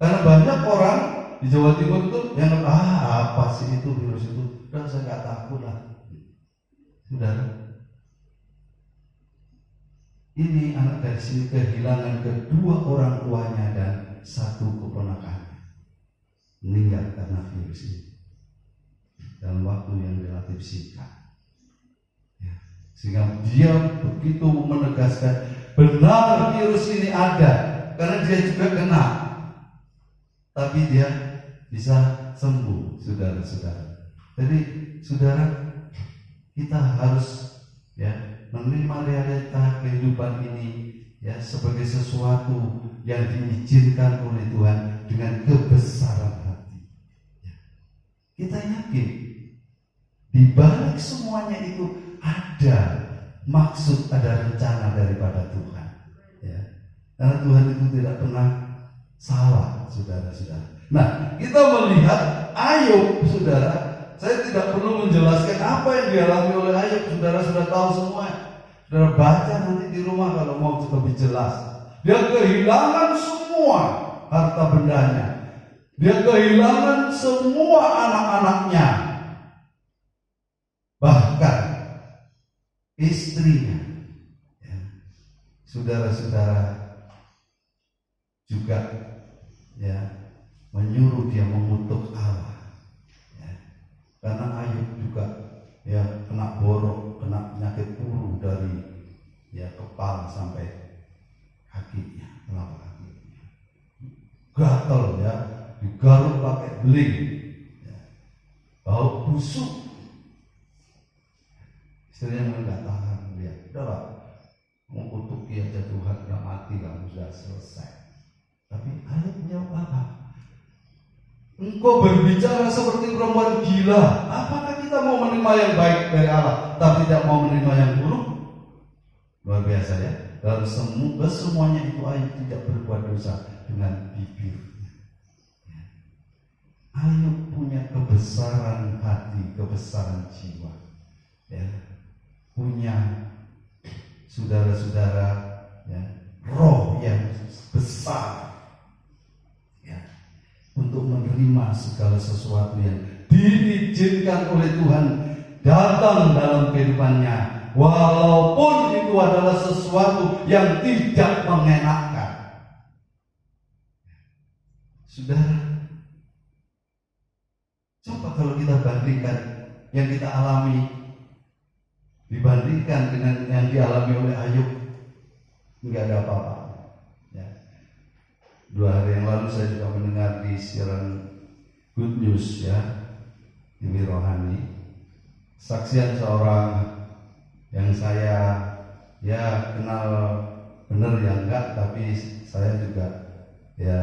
Karena banyak orang di Jawa Timur itu yang apa sih itu virus itu? Dan saya nggak takut lah. Saudara, ini anak gadis ini kehilangan kedua orang tuanya dan satu keponakannya, meninggal karena virus ini dalam waktu yang relatif singkat. Ya. Sehingga dia begitu menegaskan benar virus ini ada, karena dia juga kena, tapi dia bisa sembuh, saudara-saudara. Jadi saudara, kita harus ya menerima realita kehidupan ini ya sebagai sesuatu yang diizinkan oleh Tuhan dengan kebesaran hati. Ya. Kita yakin di balik semuanya itu ada maksud, ada rencana daripada Tuhan. Ya. Karena Tuhan itu tidak pernah salah, saudara-saudara. Nah, kita melihat Ayub, saudara. Saya tidak perlu menjelaskan apa yang dialami oleh Ayub, saudara sudah tahu semua. Saudara baca nanti di rumah kalau mau lebih jelas. Dia kehilangan semua harta bendanya, dia kehilangan semua anak-anaknya, bahkan istrinya. Ya. Saudara-saudara juga ya menyuruh dia mengutuk Allah. Karena Ayub juga ya kena borok, kena penyakit uru dari ya kepala sampai kakinya, telapak kakinya. Gatal ya, digaruk pakai beling, ya. Bau busuk. Istrinya nggak tahan, dia udahlah, mengutuki aja Tuhan, udah mati, kamu sudah selesai. Tapi Ayub jawab apa? Engkau berbicara seperti perempuan gila. Apakah kita mau menerima yang baik dari Allah, tapi tidak mau menerima yang buruk? Luar biasa ya. Dalam semuanya itu Ayub tidak berbuat dosa dengan bibirnya. Ayub punya kebesaran hati, kebesaran jiwa. Ya. Punya saudara-saudara, ya, roh yang besar. Untuk menerima segala sesuatu yang diizinkan oleh Tuhan datang dalam kehidupannya, walaupun itu adalah sesuatu yang tidak mengenakan. Saudara, coba kalau kita bandingkan yang kita alami dibandingkan dengan yang dialami oleh Ayub, enggak ada apa-apa. 2 hari yang lalu saya juga mendengar di siaran Good News ya, TV Rohani, saksian seorang yang saya ya kenal benar ya enggak, tapi saya juga ya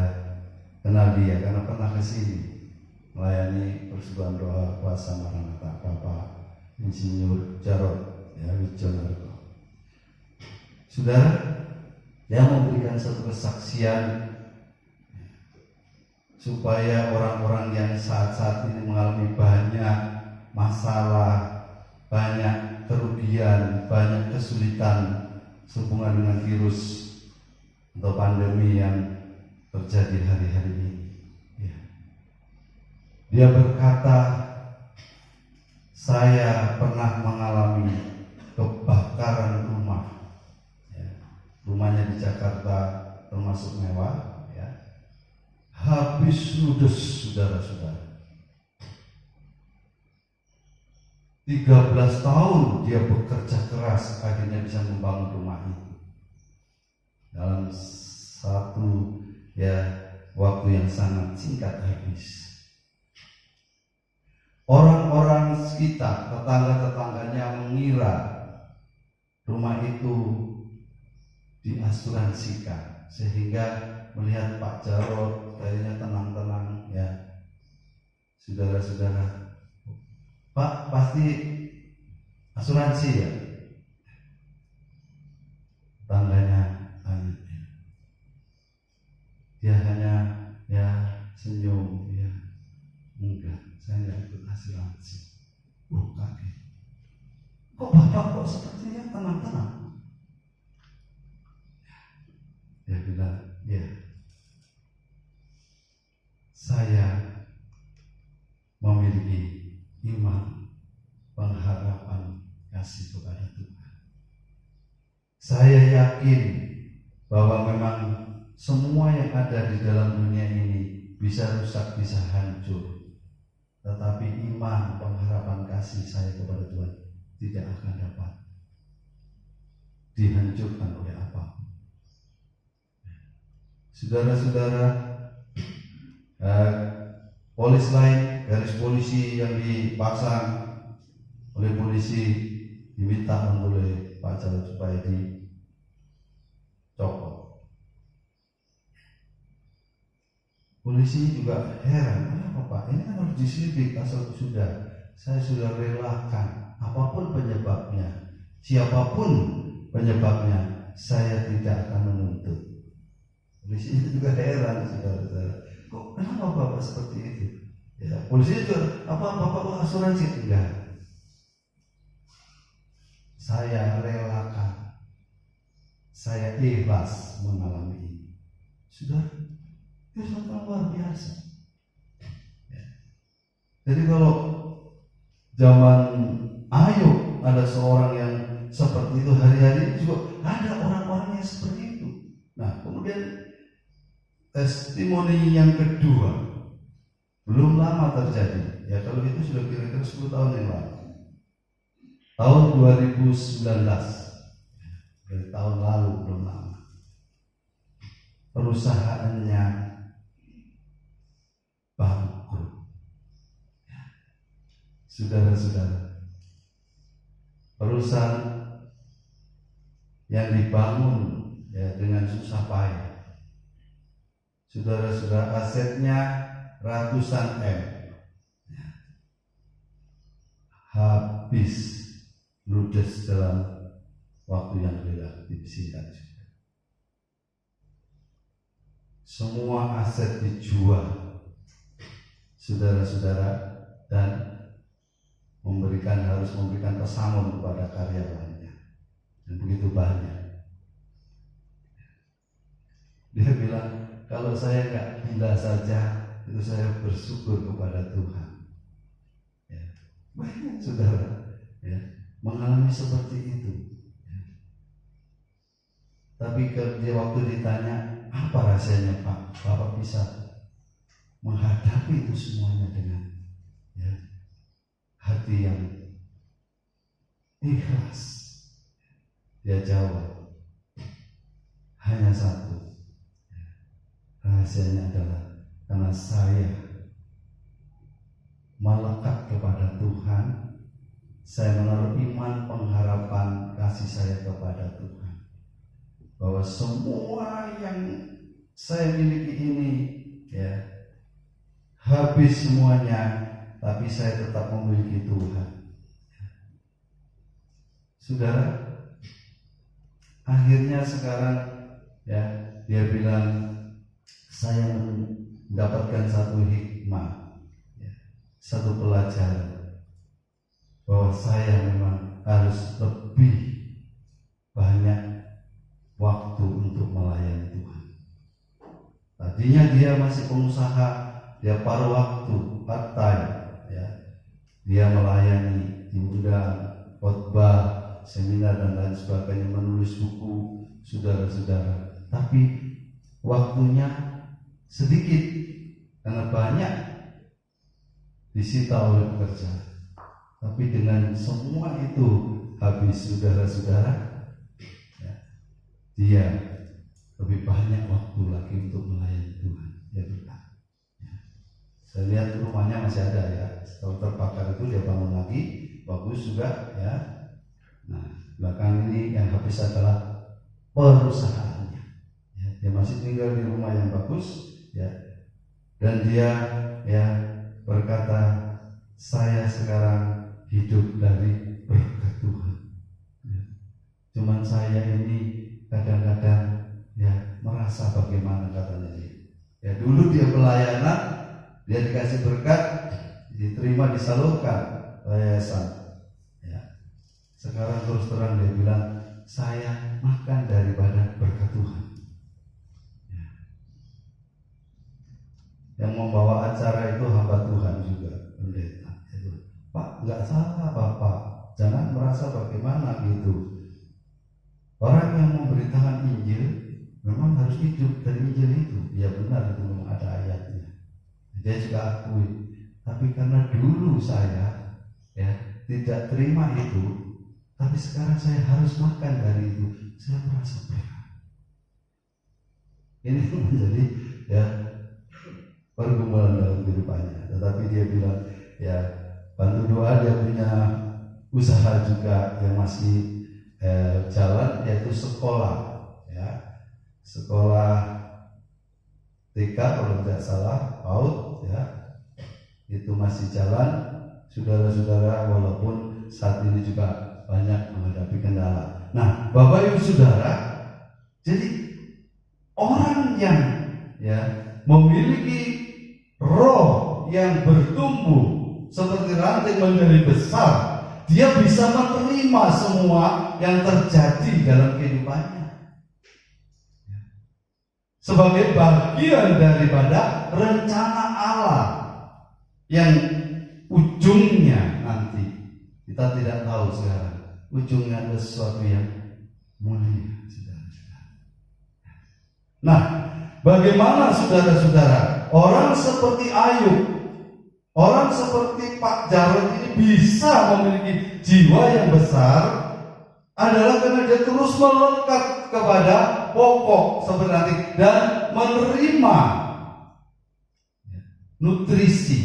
kenal dia karena pernah ke sini melayani persekutuan doa kuasa Maranatha, Bapak Insinyur Jarod ya, Wijonarko. Saudara, dia memberikan satu kesaksian supaya orang-orang yang saat-saat ini mengalami banyak masalah, banyak kerugian, banyak kesulitan sehubungan dengan virus atau pandemi yang terjadi hari-hari ini. Ya. Dia berkata, saya pernah mengalami kebakaran rumah. Ya. Rumahnya di Jakarta termasuk mewah. Habis ludes, saudara-saudara. 13 tahun dia bekerja keras, akhirnya bisa membangun rumah itu dalam satu waktu yang sangat singkat habis. Orang-orang sekitar, tetangga-tetangganya mengira rumah itu diasuransikan, sehingga melihat Pak Jarod kayaknya tenang-tenang ya. Saudara-saudara, Pak pasti asuransi ya? Tangganya hanya dia hanya ya senyum ya. Enggak, saya nggak ikut asuransi. Kaget. Kok Bapak kok sepertinya tenang-tenang? Dia bilang, ya, saya memiliki iman, pengharapan, kasih kepada Tuhan. Saya yakin bahwa memang semua yang ada di dalam dunia ini bisa rusak, bisa hancur. Tetapi iman, pengharapan, kasih saya kepada Tuhan tidak akan dapat dihancurkan oleh apapun. Saudara-saudara, polis lain, garis polisi yang dipasang oleh polisi diminta oleh Pak Jarod supaya dicopot. Polisi juga heran, kenapa Pak? Ini kan harus disidik, asal saya sudah relakan apapun penyebabnya, siapapun penyebabnya, saya tidak akan menuntut. Polisi itu juga heran, saudara-saudara. Kok kenapa Bapak seperti itu? Ya, polisi juga, apa Bapak asuransi? Enggak. Saya relakan. Saya ikhlas mengalami ini. Sudah, itu sangat luar biasa. Ya. Jadi kalau zaman Ayub ada seorang yang seperti itu, hari-hari juga ada orang-orang yang seperti itu. Nah, kemudian testimoni yang kedua belum lama terjadi. Ya, kalau itu sudah kira-kira 10 tahun yang lalu. Tahun 2019. Dari tahun lalu, belum lama. Perusahaannya bangkrut. Saudara-saudara, perusahaan yang dibangun ya dengan susah payah. Saudara-saudara, asetnya ratusan M. Habis ludes dalam waktu yang relatif singkat juga. Semua aset dijual, saudara-saudara, dan harus memberikan pesangon kepada karyawannya, dan begitu banyak. Dia bilang, kalau saya nggak pindah saja, itu saya bersyukur kepada Tuhan. Ya. Banyak saudara ya, mengalami seperti itu. Ya. Tapi dia waktu ditanya, apa rahasianya Pak? Bapak bisa menghadapi itu semuanya dengan ya, hati yang ikhlas. Dia jawab, hanya satu. Rahasianya adalah karena saya melekat kepada Tuhan, saya menaruh iman, pengharapan, kasih saya kepada Tuhan, bahwa semua yang saya miliki ini ya habis semuanya, tapi saya tetap memiliki Tuhan. Saudara, akhirnya sekarang ya dia bilang, saya mendapatkan satu hikmah, ya, satu pelajaran, bahwa saya memang harus lebih banyak waktu untuk melayani Tuhan. Tadinya dia masih pengusaha, dia paruh waktu, part time, ya. Dia melayani, diundang, khotbah, seminar dan lain sebagainya, menulis buku, saudara-saudara. Tapi waktunya sedikit karena banyak disita oleh pekerjaan. Tapi dengan semua itu habis, saudara-saudara, ya, dia lebih banyak waktu lagi untuk melayani Tuhan. Ya, betul. Ya. Saya lihat rumahnya masih ada ya. Setelah terbakar itu dia bangun lagi, bagus juga ya. Nah, belakang ini yang habis adalah perusahaannya. Ya, dia masih tinggal di rumah yang bagus. Ya, dan dia ya berkata, saya sekarang hidup dari berkat Tuhan. Ya. Cuman saya ini kadang-kadang ya merasa bagaimana katanya dia. Ya dulu dia pelayanan, dia dikasih berkat, diterima, disalurkan yayasan. Ya. Sekarang terus terang dia bilang, saya makan daripada berkat Tuhan. Yang membawa acara itu hamba Tuhan juga, pendeta. Pak, nggak salah Bapak, jangan merasa bagaimana gitu. Orang yang memberitakan Injil memang harus hidup dari Injil itu. Ya benar, itu memang ada ayatnya. Dia juga akui. Tapi karena dulu saya ya tidak terima itu, tapi sekarang saya harus makan dari itu, saya merasa berat. Ini menjadi ya pergumulan dalam kehidupannya. Tetapi dia bilang, ya bantu doa, dia punya usaha juga yang masih jalan, yaitu sekolah, ya sekolah TK kalau tidak salah, PAUD, ya itu masih jalan, saudara-saudara, walaupun saat ini juga banyak menghadapi kendala. Nah, Bapak Ibu Saudara, jadi orang yang ya memiliki roh yang bertumbuh seperti ranting menjadi besar, dia bisa menerima semua yang terjadi dalam kehidupannya sebagai bagian daripada rencana Allah yang ujungnya nanti kita tidak tahu sekarang. Ujungnya adalah sesuatu yang mulia, saudara-saudara. Nah, bagaimana saudara-saudara, orang seperti Ayub, orang seperti Pak Jarod ini bisa memiliki jiwa yang besar, adalah karena dia terus melekat kepada pokok sebenarnya dan menerima nutrisi,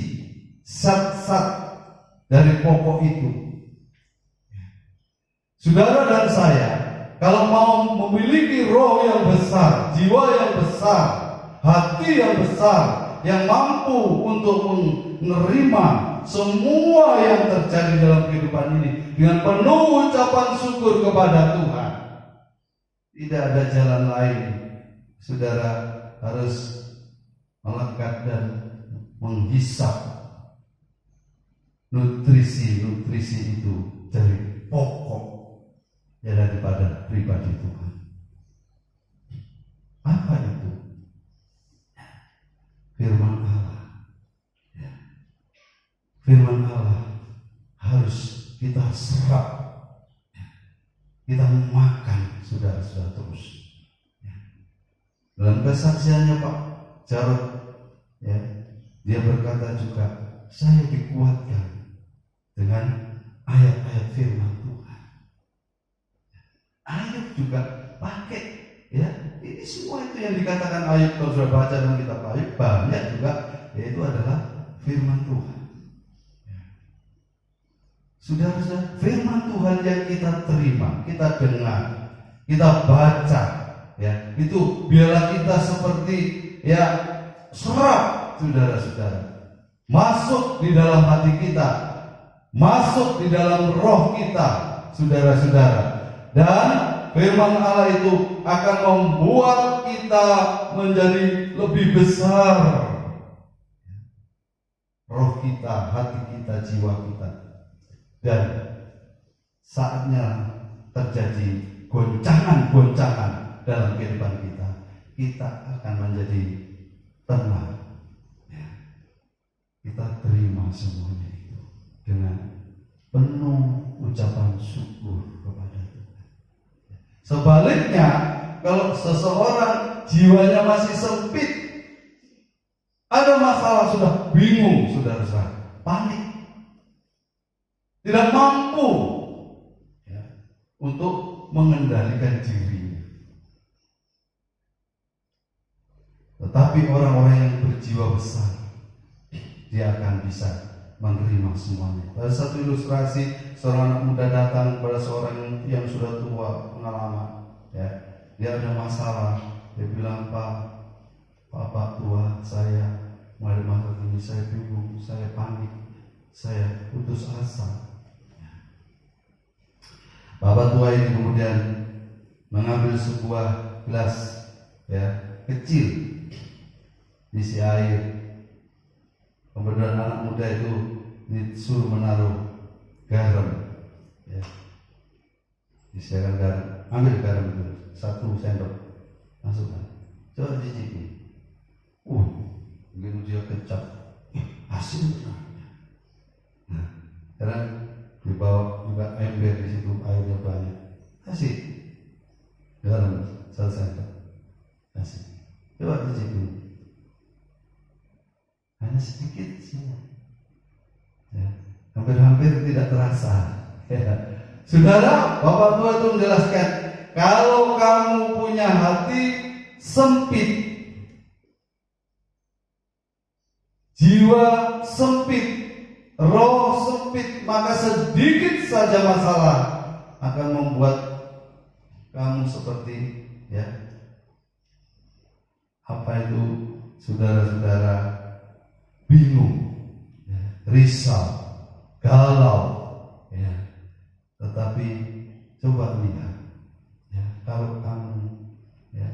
zat-zat dari pokok itu. Saudara dan saya, kalau mau memiliki roh yang besar, jiwa yang besar, hati yang besar, yang mampu untuk menerima semua yang terjadi dalam kehidupan ini dengan penuh ucapan syukur kepada Tuhan. Tidak ada jalan lain. Saudara harus melekat dan menghisap nutrisi itu dari pokok ya daripada pribadi Tuhan. Apa itu? Firman Allah. Firman Allah harus kita serap, kita makan, saudara-saudara terus. Dalam kesaksiannya Pak Jarod, ya, dia berkata juga, saya dikuatkan dengan ayat-ayat firman Tuhan. Ayub juga pakai, ya, ini semua itu yang dikatakan Ayub, kalau sudah baca dalam kitab Ayub banyak juga, yaitu adalah firman Tuhan. Saudara-saudara, firman Tuhan yang kita terima, kita dengar, kita baca, ya, itu biarlah kita seperti ya serap, saudara-saudara, masuk di dalam hati kita, masuk di dalam roh kita, saudara-saudara, dan firman Allah itu akan membuat kita menjadi lebih besar, roh kita, hati kita, jiwa kita. Dan saatnya terjadi goncangan-goncangan dalam kehidupan kita, kita akan menjadi tenang. Kita terima semuanya itu dengan penuh ucapan syukur kepada Tuhan. Sebaliknya, kalau seseorang jiwanya masih sempit, ada masalah, sudah bingung, saudara-saudara, panik, tidak mampu, ya, untuk mengendalikan dirinya. Tetapi orang-orang yang berjiwa besar, dia akan bisa menerima semuanya. Ada satu ilustrasi, seorang anak muda datang kepada seorang yang sudah tua pengalaman, ya, dia ada masalah, dia bilang, Pak tua, saya menghadapi masalah ini, saya bingung, saya panik, saya putus asa. Bapak tua ini kemudian mengambil sebuah gelas, ya, kecil, isi air. Kemudian anak muda itu disuruh menaruh garam, ya, disediakan garam. Ambil garam itu 1 sendok, masukkan, coba cicipi. Begitu dia kecap, asin. Nah, sekarang dibawa juga ember, di situ airnya banyak, kasih garam 1 sendok, kasih, coba cicipi. Hanya sedikit sih, ya, hampir-hampir tidak terasa, ya. Saudara, Bapak tua itu menjelaskan, kalau kamu punya hati sempit, jiwa sempit, roh sempit, maka sedikit saja masalah akan membuat kamu seperti, ya, apa itu, saudara-saudara, bingung, ya, risau, galau, ya. Tetapi coba lihat, ya, kalau kamu, ya,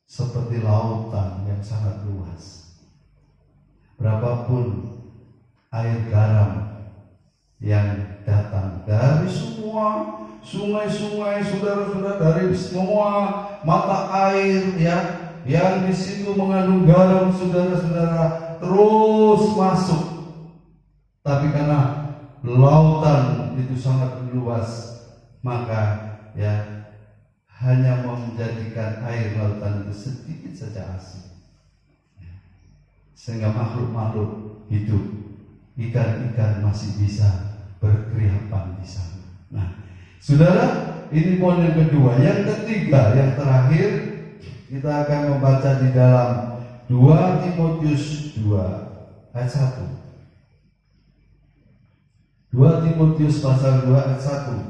seperti lautan yang sangat luas, berapapun air garam yang datang dari semua sungai-sungai, saudara-saudara, dari semua mata air, ya, yang di situ mengandung garam, saudara-saudara, terus masuk. Tapi karena lautan itu sangat luas, maka, ya, hanya menjadikan air lautan itu sedikit saja asin, sehingga makhluk-makhluk hidup, ikan-ikan masih bisa berkeriapan di sana. Nah, saudara, ini poin yang kedua. Yang ketiga, yang terakhir, kita akan membaca di dalam 2 Timotius 2 ayat 1. 2 Timotius pasal 2 ayat 1.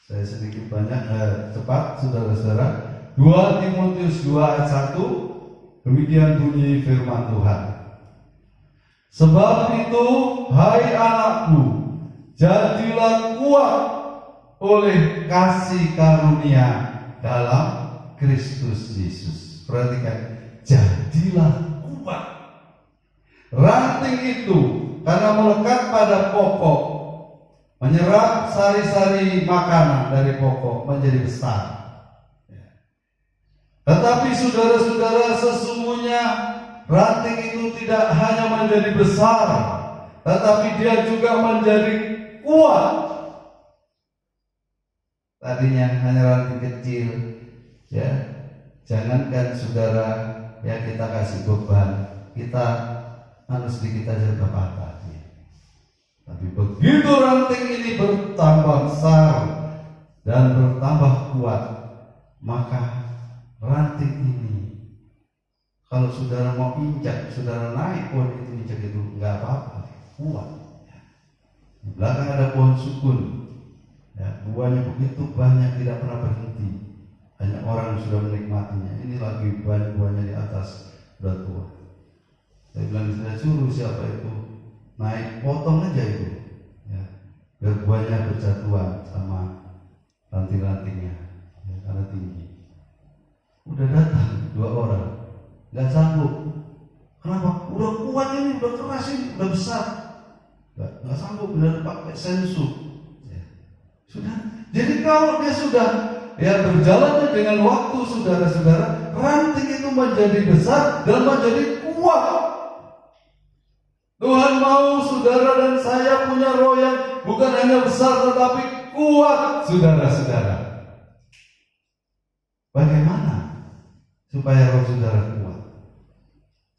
Saya sedikit banyak cepat, saudara-saudara. 2 Timotius 2 ayat 1. Demikian bunyi firman Tuhan. Sebab itu, hai anakku, jadilah kuat oleh kasih karunia dalam Kristus Yesus. Perhatikan, jadilah kuat. Ranting itu karena melekat pada pokok, menyerap sari-sari makanan dari pokok menjadi besar. Tetapi saudara-saudara, sesungguhnya ranting itu tidak hanya menjadi besar, tetapi dia juga menjadi kuat. Tadinya hanya ranting kecil, ya. Jangankan saudara, ya kita kasih beban, kita sedikit aja udah patah. Ya. Tapi begitu ranting ini bertambah besar dan bertambah kuat, maka ranting ini, kalau saudara mau injak, saudara naik pohon itu, injak itu nggak apa-apa, kuat. Di belakang ada pohon sukun, ya, buahnya begitu banyak, tidak pernah berhenti. Hanya orang yang sudah menikmatinya. Ini lagi banyak buahnya di atas, sudah tua. Saya bilang, saya suruh siapa itu naik, potong aja itu, ya, biar buahnya berjatuhan sama ranting-rantingnya, ya, karena tinggi. Udah datang 2 orang, nggak sanggup. Kenapa? Udah kuat ini, udah keras ini, udah besar, nggak sanggup, benar pakai sensu. Ya. Sudah. Jadi kalau dia sudah, ya, berjalan dengan waktu, saudara-saudara, ranting itu menjadi besar dan menjadi kuat. Tuhan mau saudara dan saya punya roh yang bukan hanya besar tetapi kuat, saudara-saudara. Bagaimana supaya roh saudara kuat?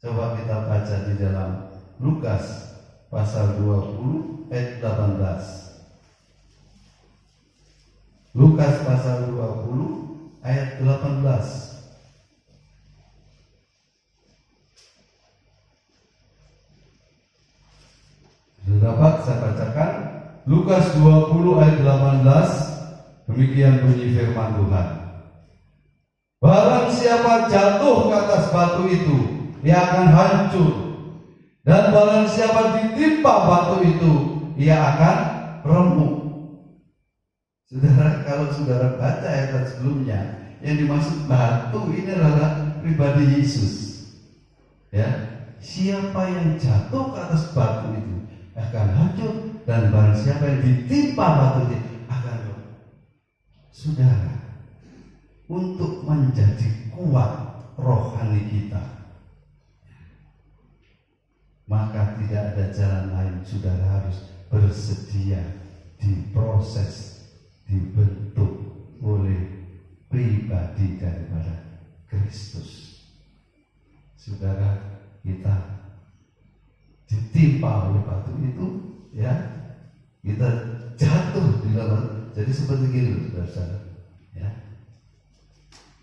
Coba kita baca di dalam Lukas pasal 20 ayat 18. Lukas pasal 20 ayat 18. Sudah dapat saya bacakan Lukas 20 ayat 18. Demikian bunyi firman Tuhan. Barang siapa jatuh ke atas batu itu, ia akan hancur. Dan barang siapa ditimpa batu itu, ia akan remuk. Saudara, kalau saudara baca ayat sebelumnya, yang dimaksud batu ini adalah pribadi Yesus. Ya, siapa yang jatuh ke atas batu itu akan hancur, dan barang siapa yang ditimpa batu itu akan remuk. Saudara, untuk menjadi kuat rohani kita, maka tidak ada jalan lain. Saudara harus bersedia diproses, dibentuk oleh pribadi daripada Kristus. Saudara, kita ditimpa oleh batu itu, ya, kita jatuh di dalam. Jadi seperti gini, saudara,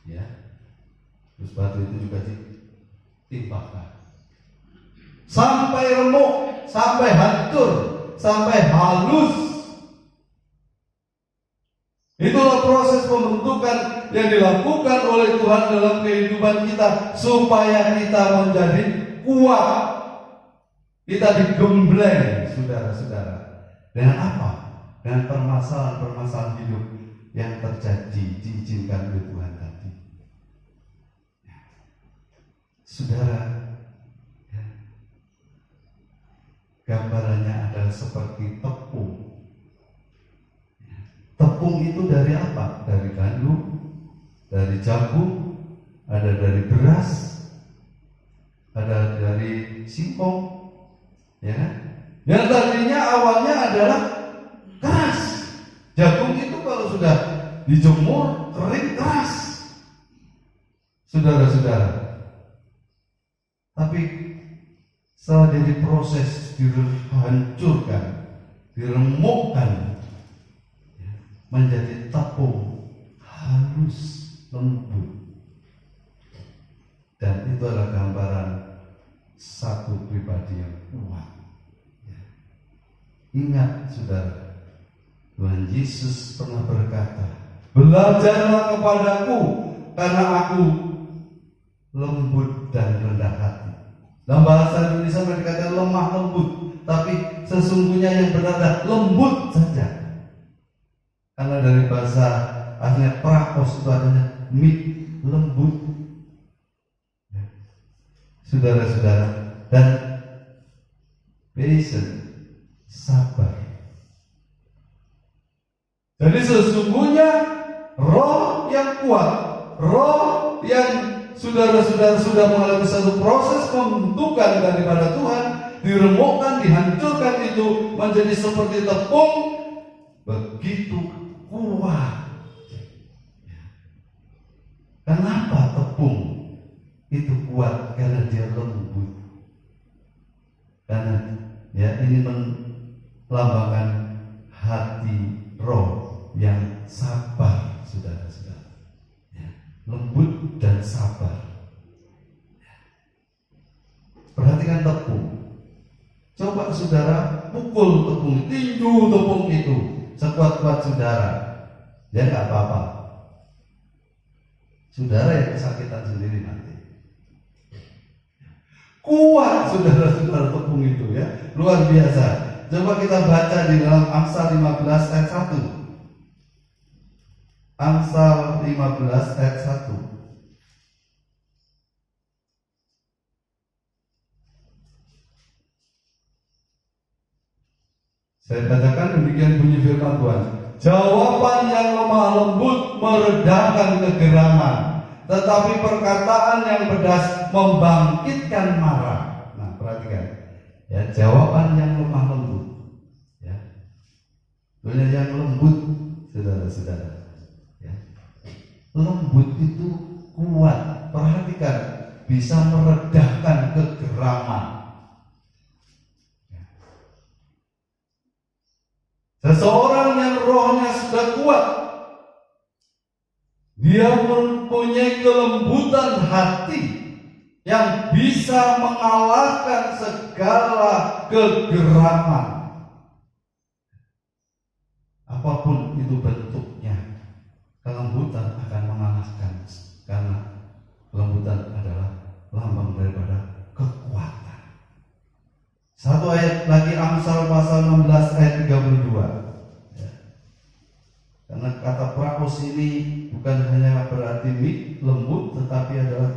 ya, terus batu itu juga ditimpakan sampai remuk, sampai hancur, sampai halus. Itulah proses pembentukan yang dilakukan oleh Tuhan dalam kehidupan kita, supaya kita menjadi kuat. Kita digembleng, saudara-saudara. Dengan apa? Dengan permasalahan-permasalahan hidup yang terjadi, diizinkan oleh Tuhan tadi. Saudara, ya, gambarannya adalah seperti tepung. Tepung itu dari apa? Dari gandum, dari jagung, ada dari beras, ada dari singkong, ya. Yang tadinya awalnya adalah keras. Jagung itu kalau sudah dijemur kering keras, saudara-saudara. Tapi setelah jadi proses, dihancurkan, diremukkan, menjadi tepung halus, lembut. Dan itu adalah gambaran satu pribadi yang kuat. Ingat, saudara, Tuhan Yesus pernah berkata, belajarlah kepadaku, karena aku lembut dan Dalam bahasa Indonesia mereka dikatakan lemah lembut, tapi sesungguhnya yang benar adalah lembut saja. Karena dari bahasa aslinya prakos itu artinya lembut. Saudara-saudara, dan patient, sabar. Jadi sesungguhnya roh yang kuat, roh yang saudara-saudara sudah mengalami satu proses pembentukan daripada Tuhan, diremukkan, dihancurkan, itu menjadi seperti tepung, begitu kuat. Kenapa tepung itu kuat? Karena dia lembut. Karena ya ini melambangkan hati roh yang sabar, saudara-saudara. Ya, lembut dan sabar. Perhatikan tepung. Coba saudara pukul tepung, tinju tepung itu sekuat-kuat saudara, ya nggak apa-apa. Saudara yang kesakitan sendiri nanti. Kuat saudara-saudara tepung itu, ya, luar biasa. Coba kita baca di dalam Amsal 15 ayat 1. Amsal 15 ayat 1. Saya bacakan demikian bunyi firman Tuhan. Jawaban yang lemah lembut meredakan kegeraman, tetapi perkataan yang pedas membangkitkan marah. Nah, perhatikan. Ya, jawaban yang lemah lembut. Ya. Sebenarnya yang lembut, saudara-saudara. Ya. Lembut itu kuat. Perhatikan, bisa meredahkan kegeraman. Seseorang yang rohnya sudah kuat, dia mempunyai kelembutan hati yang bisa mengalahkan segala kegeraman, apapun itu bentuknya. Kelembutan akan mengalahkan, karena kelembutan adalah lambang daripada kekuatan. Satu ayat lagi, Amsal pasal 16 ayat 32. Ya. Karena kata prakos ini bukan hanya berarti lembut, tetapi adalah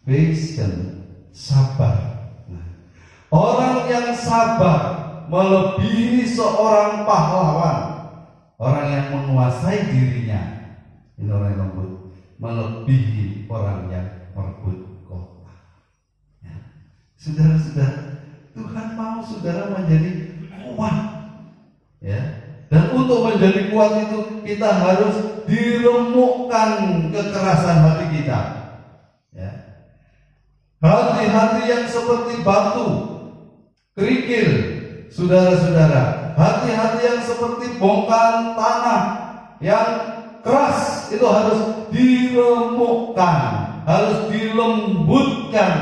patient, sabar. Nah, orang yang sabar melebihi seorang pahlawan, orang yang menguasai dirinya. Ini orang yang lembut, melebihi orang yang merebut kota. Ya. Saudara-saudara, Tuhan mau saudara menjadi kuat, ya. Dan untuk menjadi kuat itu kita harus diremukkan kekerasan hati kita, ya. Hati-hati yang seperti batu, kerikil, saudara-saudara. Hati-hati yang seperti bongkahan tanah yang keras, itu harus diremukkan, harus dilembutkan.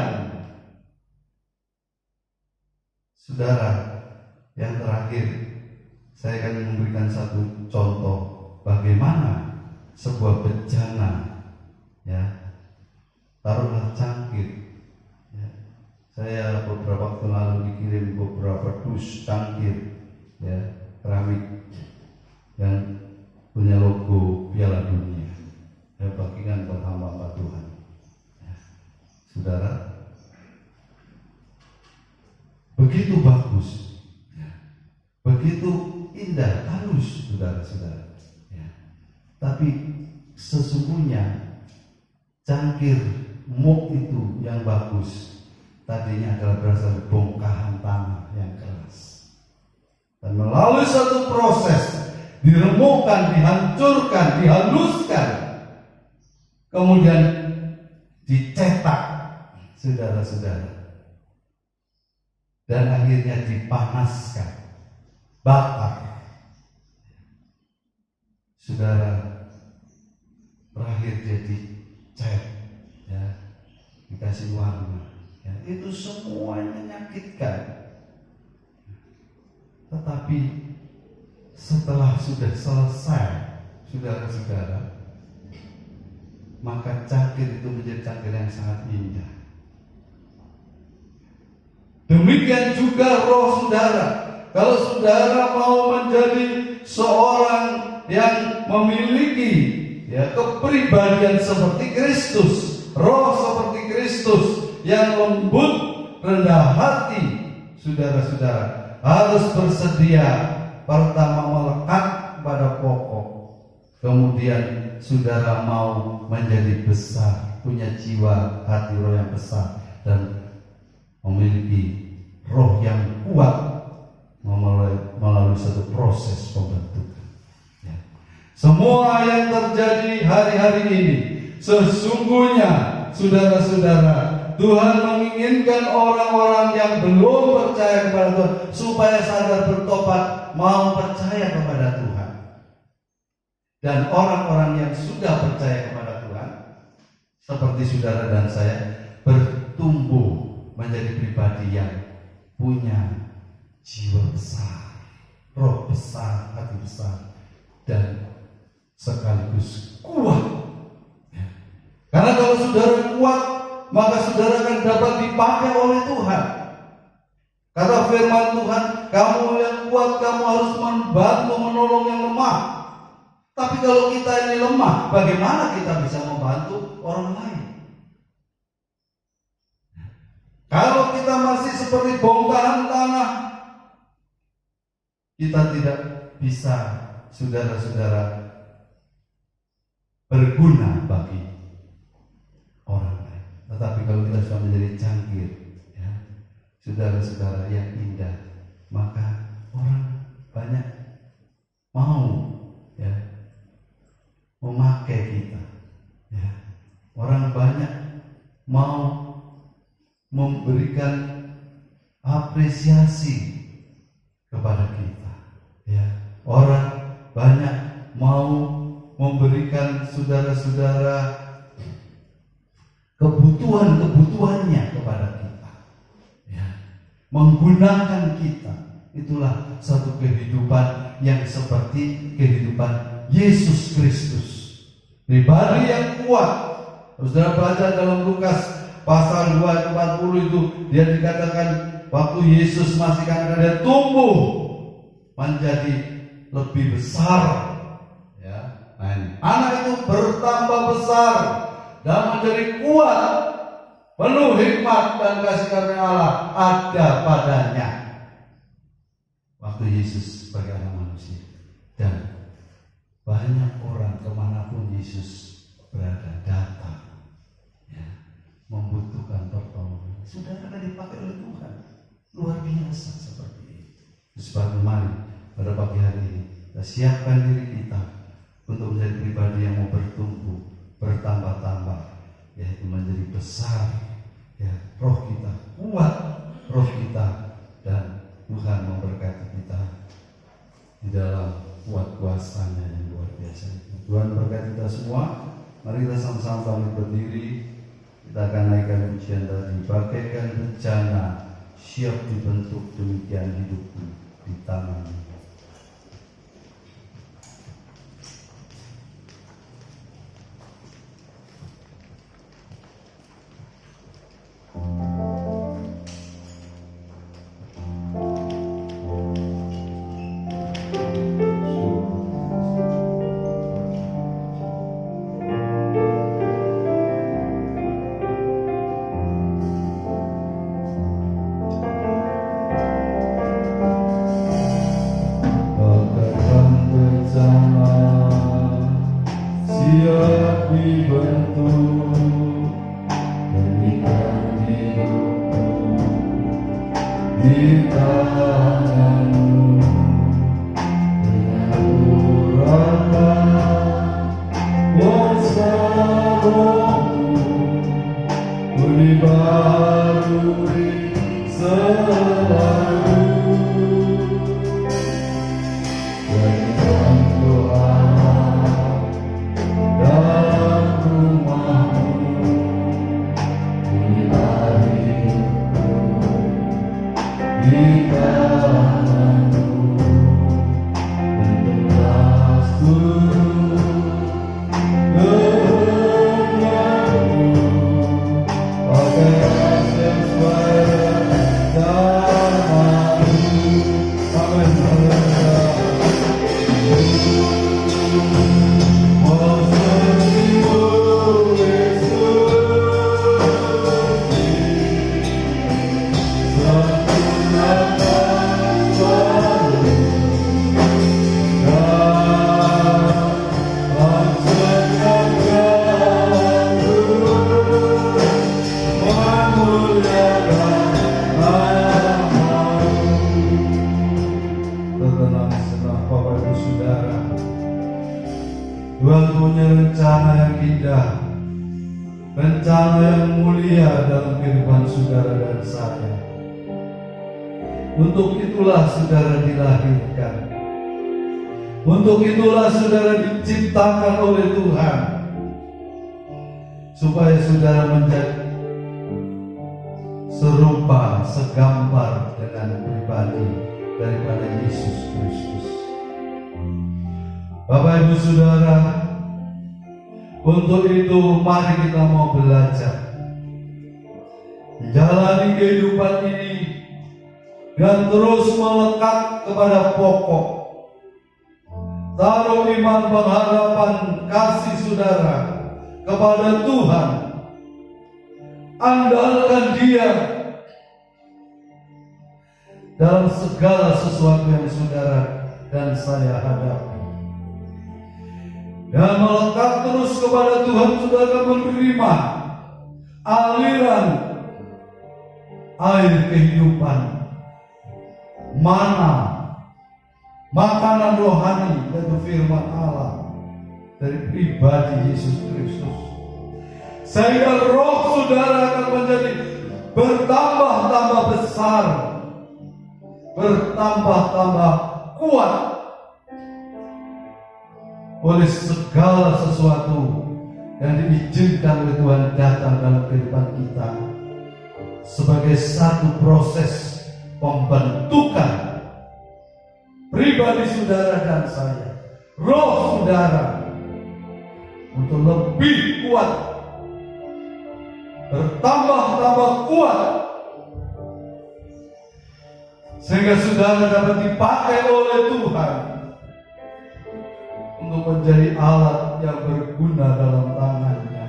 Saudara, yang terakhir saya akan memberikan satu contoh bagaimana sebuah bejana, ya, taruhlah cangkir, ya. Saya beberapa waktu lalu dikirim beberapa dus cangkir, ya, keramik yang punya logo Piala Dunia. Saya bagikan buat hamba Tuhan, ya. Saudara, begitu bagus, ya, begitu indah, halus, saudara-saudara, ya. Tapi sesungguhnya cangkir muk itu yang bagus tadinya adalah berasal dari bongkahan tanah yang keras, dan melalui satu proses diremukkan, dihancurkan, dihaluskan, kemudian dicetak, saudara-saudara, dan akhirnya dipanaskan, bakar. Saudara, terakhir jadi cat, ya, dikasih warna, ya, itu semuanya menyakitkan. Tetapi setelah sudah selesai, saudara-saudara, maka cangkir itu menjadi cangkir yang sangat indah. Demikian juga roh saudara. Kalau saudara mau menjadi seorang yang memiliki kepribadian seperti Kristus, roh seperti Kristus, yang lembut, rendah hati, saudara-saudara harus bersedia pertama melekat pada pokok, kemudian saudara mau menjadi besar, punya jiwa hati roh yang besar, dan memiliki roh yang kuat melalui satu proses pembentukan. Semua yang terjadi hari-hari ini sesungguhnya, saudara-saudara, Tuhan menginginkan orang-orang yang belum percaya kepada Tuhan supaya sadar bertobat, mau percaya kepada Tuhan. Dan orang-orang yang sudah percaya kepada Tuhan, seperti saudara dan saya, bertumbuh menjadi pribadi yang punya jiwa besar, roh besar, hati besar, dan sekaligus kuat. Karena kalau saudara kuat, maka saudara akan dapat dipakai oleh Tuhan. Kata firman Tuhan, kamu yang kuat, kamu harus membantu, menolong yang lemah. Tapi kalau kita ini lemah, bagaimana kita bisa membantu orang lain? Kalau kita masih seperti bongkahan tanah, kita tidak bisa, saudara-saudara, berguna bagi orang lain. Tetapi kalau kita sudah menjadi cangkir, saudara-saudara yang indah, maka orang banyak mau memakai kita. Orang banyak mau memberikan apresiasi kepada kita. Orang banyak mau memberikan saudara-saudara kebutuhannya kepada kita, menggunakan kita. Itulah satu kehidupan yang seperti kehidupan Yesus Kristus, pribadi yang kuat. Saudara baca dalam Lukas pasal 2 ayat 40 itu, dia dikatakan waktu Yesus masih kanak-kanak, dia tumbuh menjadi lebih besar. Anak itu bertambah besar dan menjadi kuat, penuh hikmat dan kasih karunia Allah ada padanya waktu Yesus sebagai anak manusia. Dan banyak orang kemanapun Yesus berada datang, membutuhkan pertolongan. Saudara akan dipakai oleh Tuhan luar biasa seperti itu. Sebab mari pada pagi hari ini kita siapkan diri kita untuk menjadi pribadi yang mau bertumbuh, bertambah-tambah, yaitu menjadi besar, roh kita kuat, roh kita, dan Tuhan memberkati kita di dalam kuat kuasanya yang luar biasa. Tuhan berkati kita semua. Mari kita sama-sama bangkit berdiri. Kita akan naikkan pujian tadi, bagaikan bencana siap dibentuk, demikian hidupku di tangan-Mu. Agar yang mulia dalam kehidupan saudara dan saya. Untuk itulah saudara dilahirkan. Untuk itulah saudara diciptakan oleh Tuhan, supaya saudara menjadi serupa, segambar dengan pribadi daripada Yesus Kristus. Bapak Ibu Saudara, untuk itu mari kita mau belajar menjalani kehidupan ini dan terus melekat kepada pokok. Taruh iman, pengharapan, kasih saudara kepada Tuhan. Andalkan Dia dalam segala sesuatu yang saudara dan saya hadapi. Dan melekat terus kepada Tuhan, saudara menerima aliran air kehidupan, mana makanan rohani yaitu firman Allah dari pribadi Yesus Kristus, sehingga roh saudara akan menjadi bertambah-tambah besar, bertambah-tambah kuat oleh segala sesuatu yang diizinkan oleh Tuhan datang dalam kehidupan kita sebagai satu proses pembentukan pribadi saudara dan saya, roh saudara, untuk lebih kuat, bertambah-tambah kuat, sehingga saudara dapat dipakai oleh Tuhan untuk menjadi alat yang berguna dalam tangannya.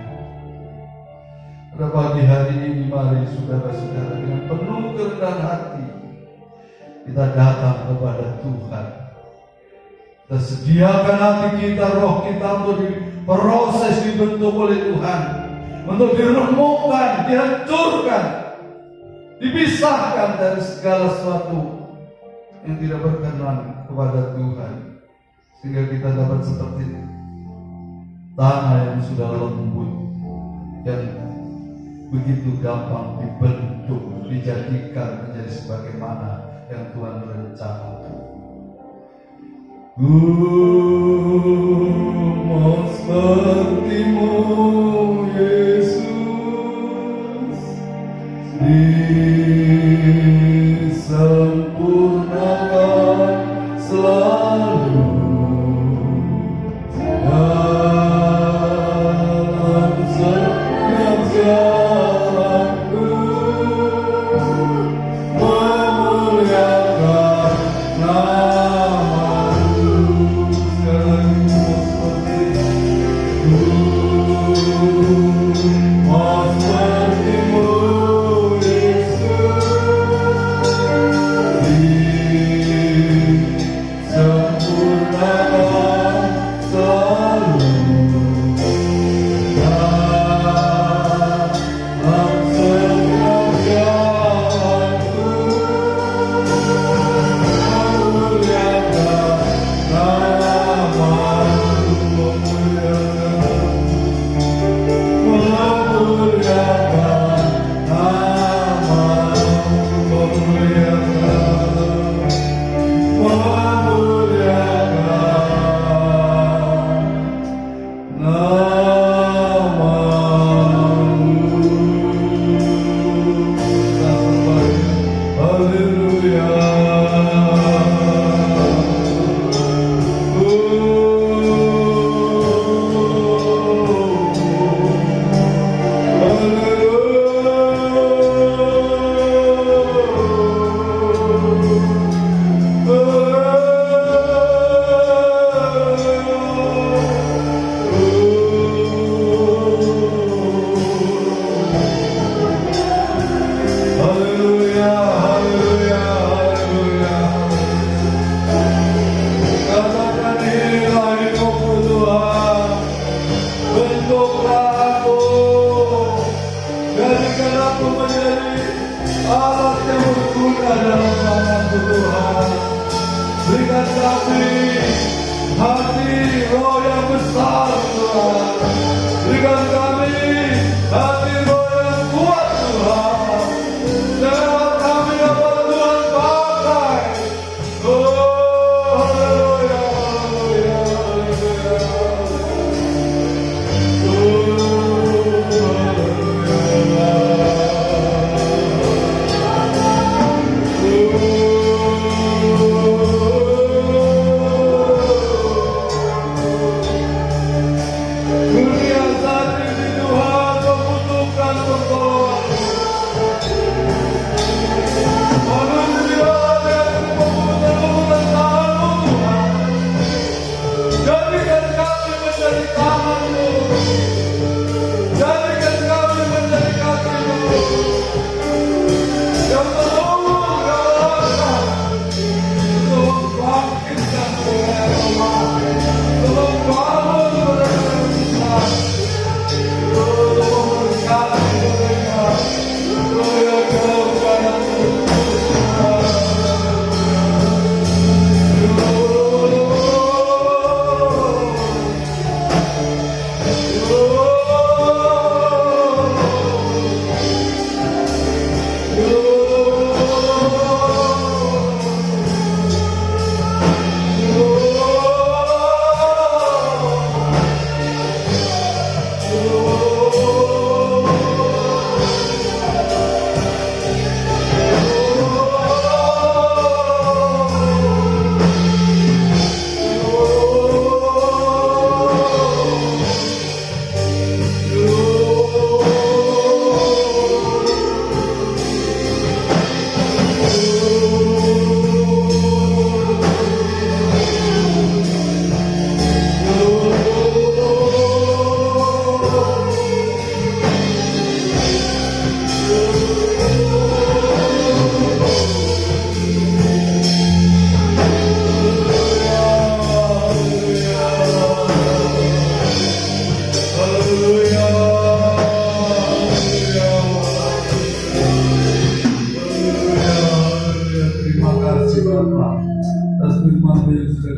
Pada pagi hari ini mari saudara-saudara dengan penuh kerendahan hati kita datang kepada Tuhan. Kita sediakan hati kita, roh kita untuk diproses, dibentuk oleh Tuhan, untuk diremukkan, dihancurkan, dipisahkan dari segala sesuatu yang tidak berkenan kepada Tuhan, sehingga kita dapat seperti tanah yang sudah lembut dan begitu gampang dibentuk, dijadikan menjadi sebagaimana yang Tuhan rencanakan. Mau seperti-Mu Yesus, disempurnakan selalu dalam setiap jalanku, memuliakan nama-Mu. Sekali mau seperti-Mu Yesus, disempurnakan selalu dalam setiap jalanku, memuliakan nama-Mu, memuliakan nama-Mu, berikan kami hati roh yang besar, Tuhan. Berikan kami hati roh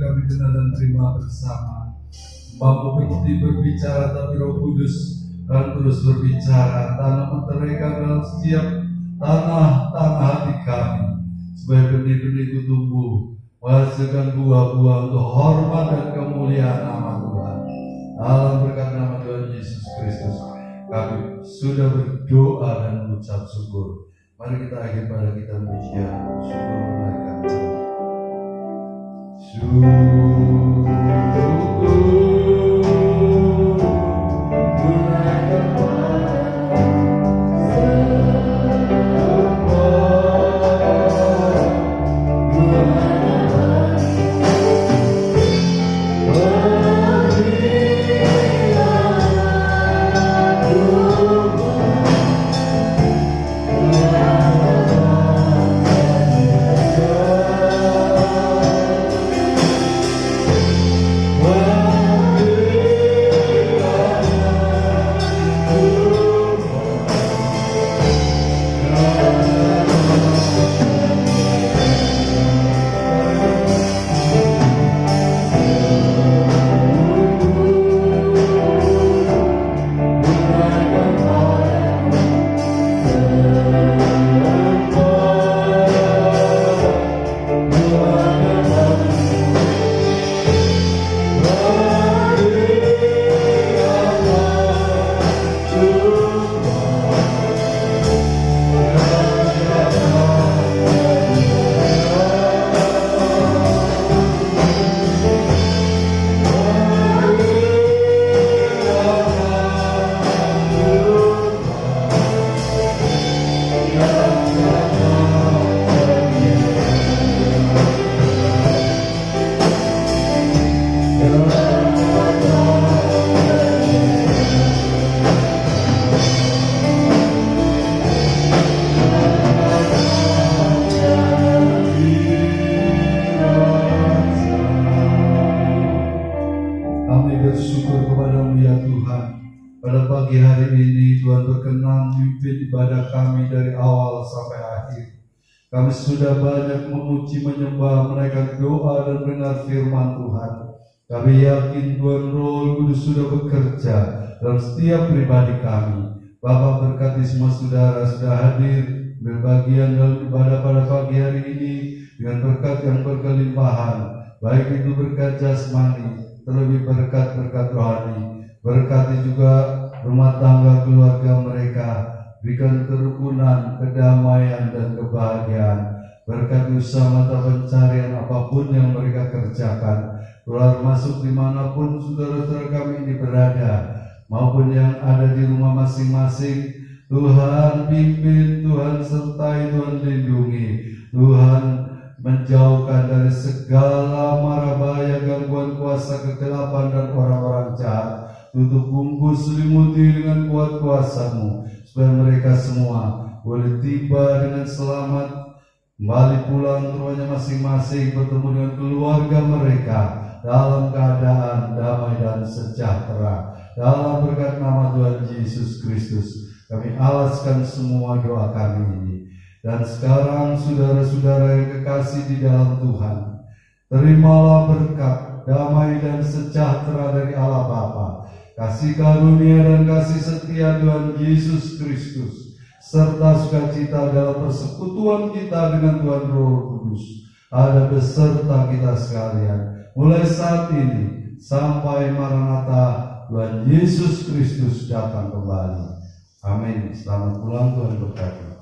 kami kenal dan terima bersama. Mampu berbicara, tapi Roh Kudus akan terus berbicara, tanam mereka dalam setiap tanah hati kami, supaya benih-benih itu tumbuh, menghasilkan buah-buah untuk hormat dan kemuliaan nama Tuhan. Dalam berkat nama Tuhan Yesus Kristus, kami sudah berdoa dan mengucap syukur. Mari kita akhir pada kita pujian syukur menaikkan pagi hari ini. Tuhan berkenan memimpin ibadah kami dari awal sampai akhir. Kami sudah banyak memuji, menyembah, menaikkan doa dan mendengar firman Tuhan. Kami yakin Tuhan Roh Kudus sudah bekerja dalam setiap pribadi kami. Bapa, berkati semua saudara sudah hadir berbagian dalam ibadah pada pagi hari ini dengan berkat yang berkelimpahan, baik itu berkat jasmani, terlebih berkat-berkat rohani. Berkati juga rumah tangga keluarga mereka, berikan kerukunan, kedamaian, dan kebahagiaan. Berkati usaha mata pencarian apapun yang mereka kerjakan, keluar masuk dimanapun saudara-saudara kami ini berada, maupun yang ada di rumah masing-masing. Tuhan pimpin, Tuhan sertai, Tuhan lindungi, Tuhan menjauhkan dari segala mara bahaya, gangguan, kuasa kegelapan, dan orang-orang jahat. Tutup bungkus, selimuti dengan kuat kuasa-Mu, supaya mereka semua boleh tiba dengan selamat, kembali pulang ke rumahnya masing-masing, bertemu dengan keluarga mereka dalam keadaan damai dan sejahtera. Dalam berkat nama Tuhan Yesus Kristus, kami alaskan semua doa kami ini. Dan sekarang saudara-saudara yang kekasih di dalam Tuhan, terimalah berkat, damai, dan sejahtera dari Allah Bapa, kasih karunia dan kasih setia Tuhan Yesus Kristus, serta sukacita dalam persekutuan kita dengan Tuhan Roh Kudus, ada beserta kita sekalian, mulai saat ini sampai Maranatha Tuhan Yesus Kristus datang kembali. Amin. Selamat pulang, Tuhan berkati.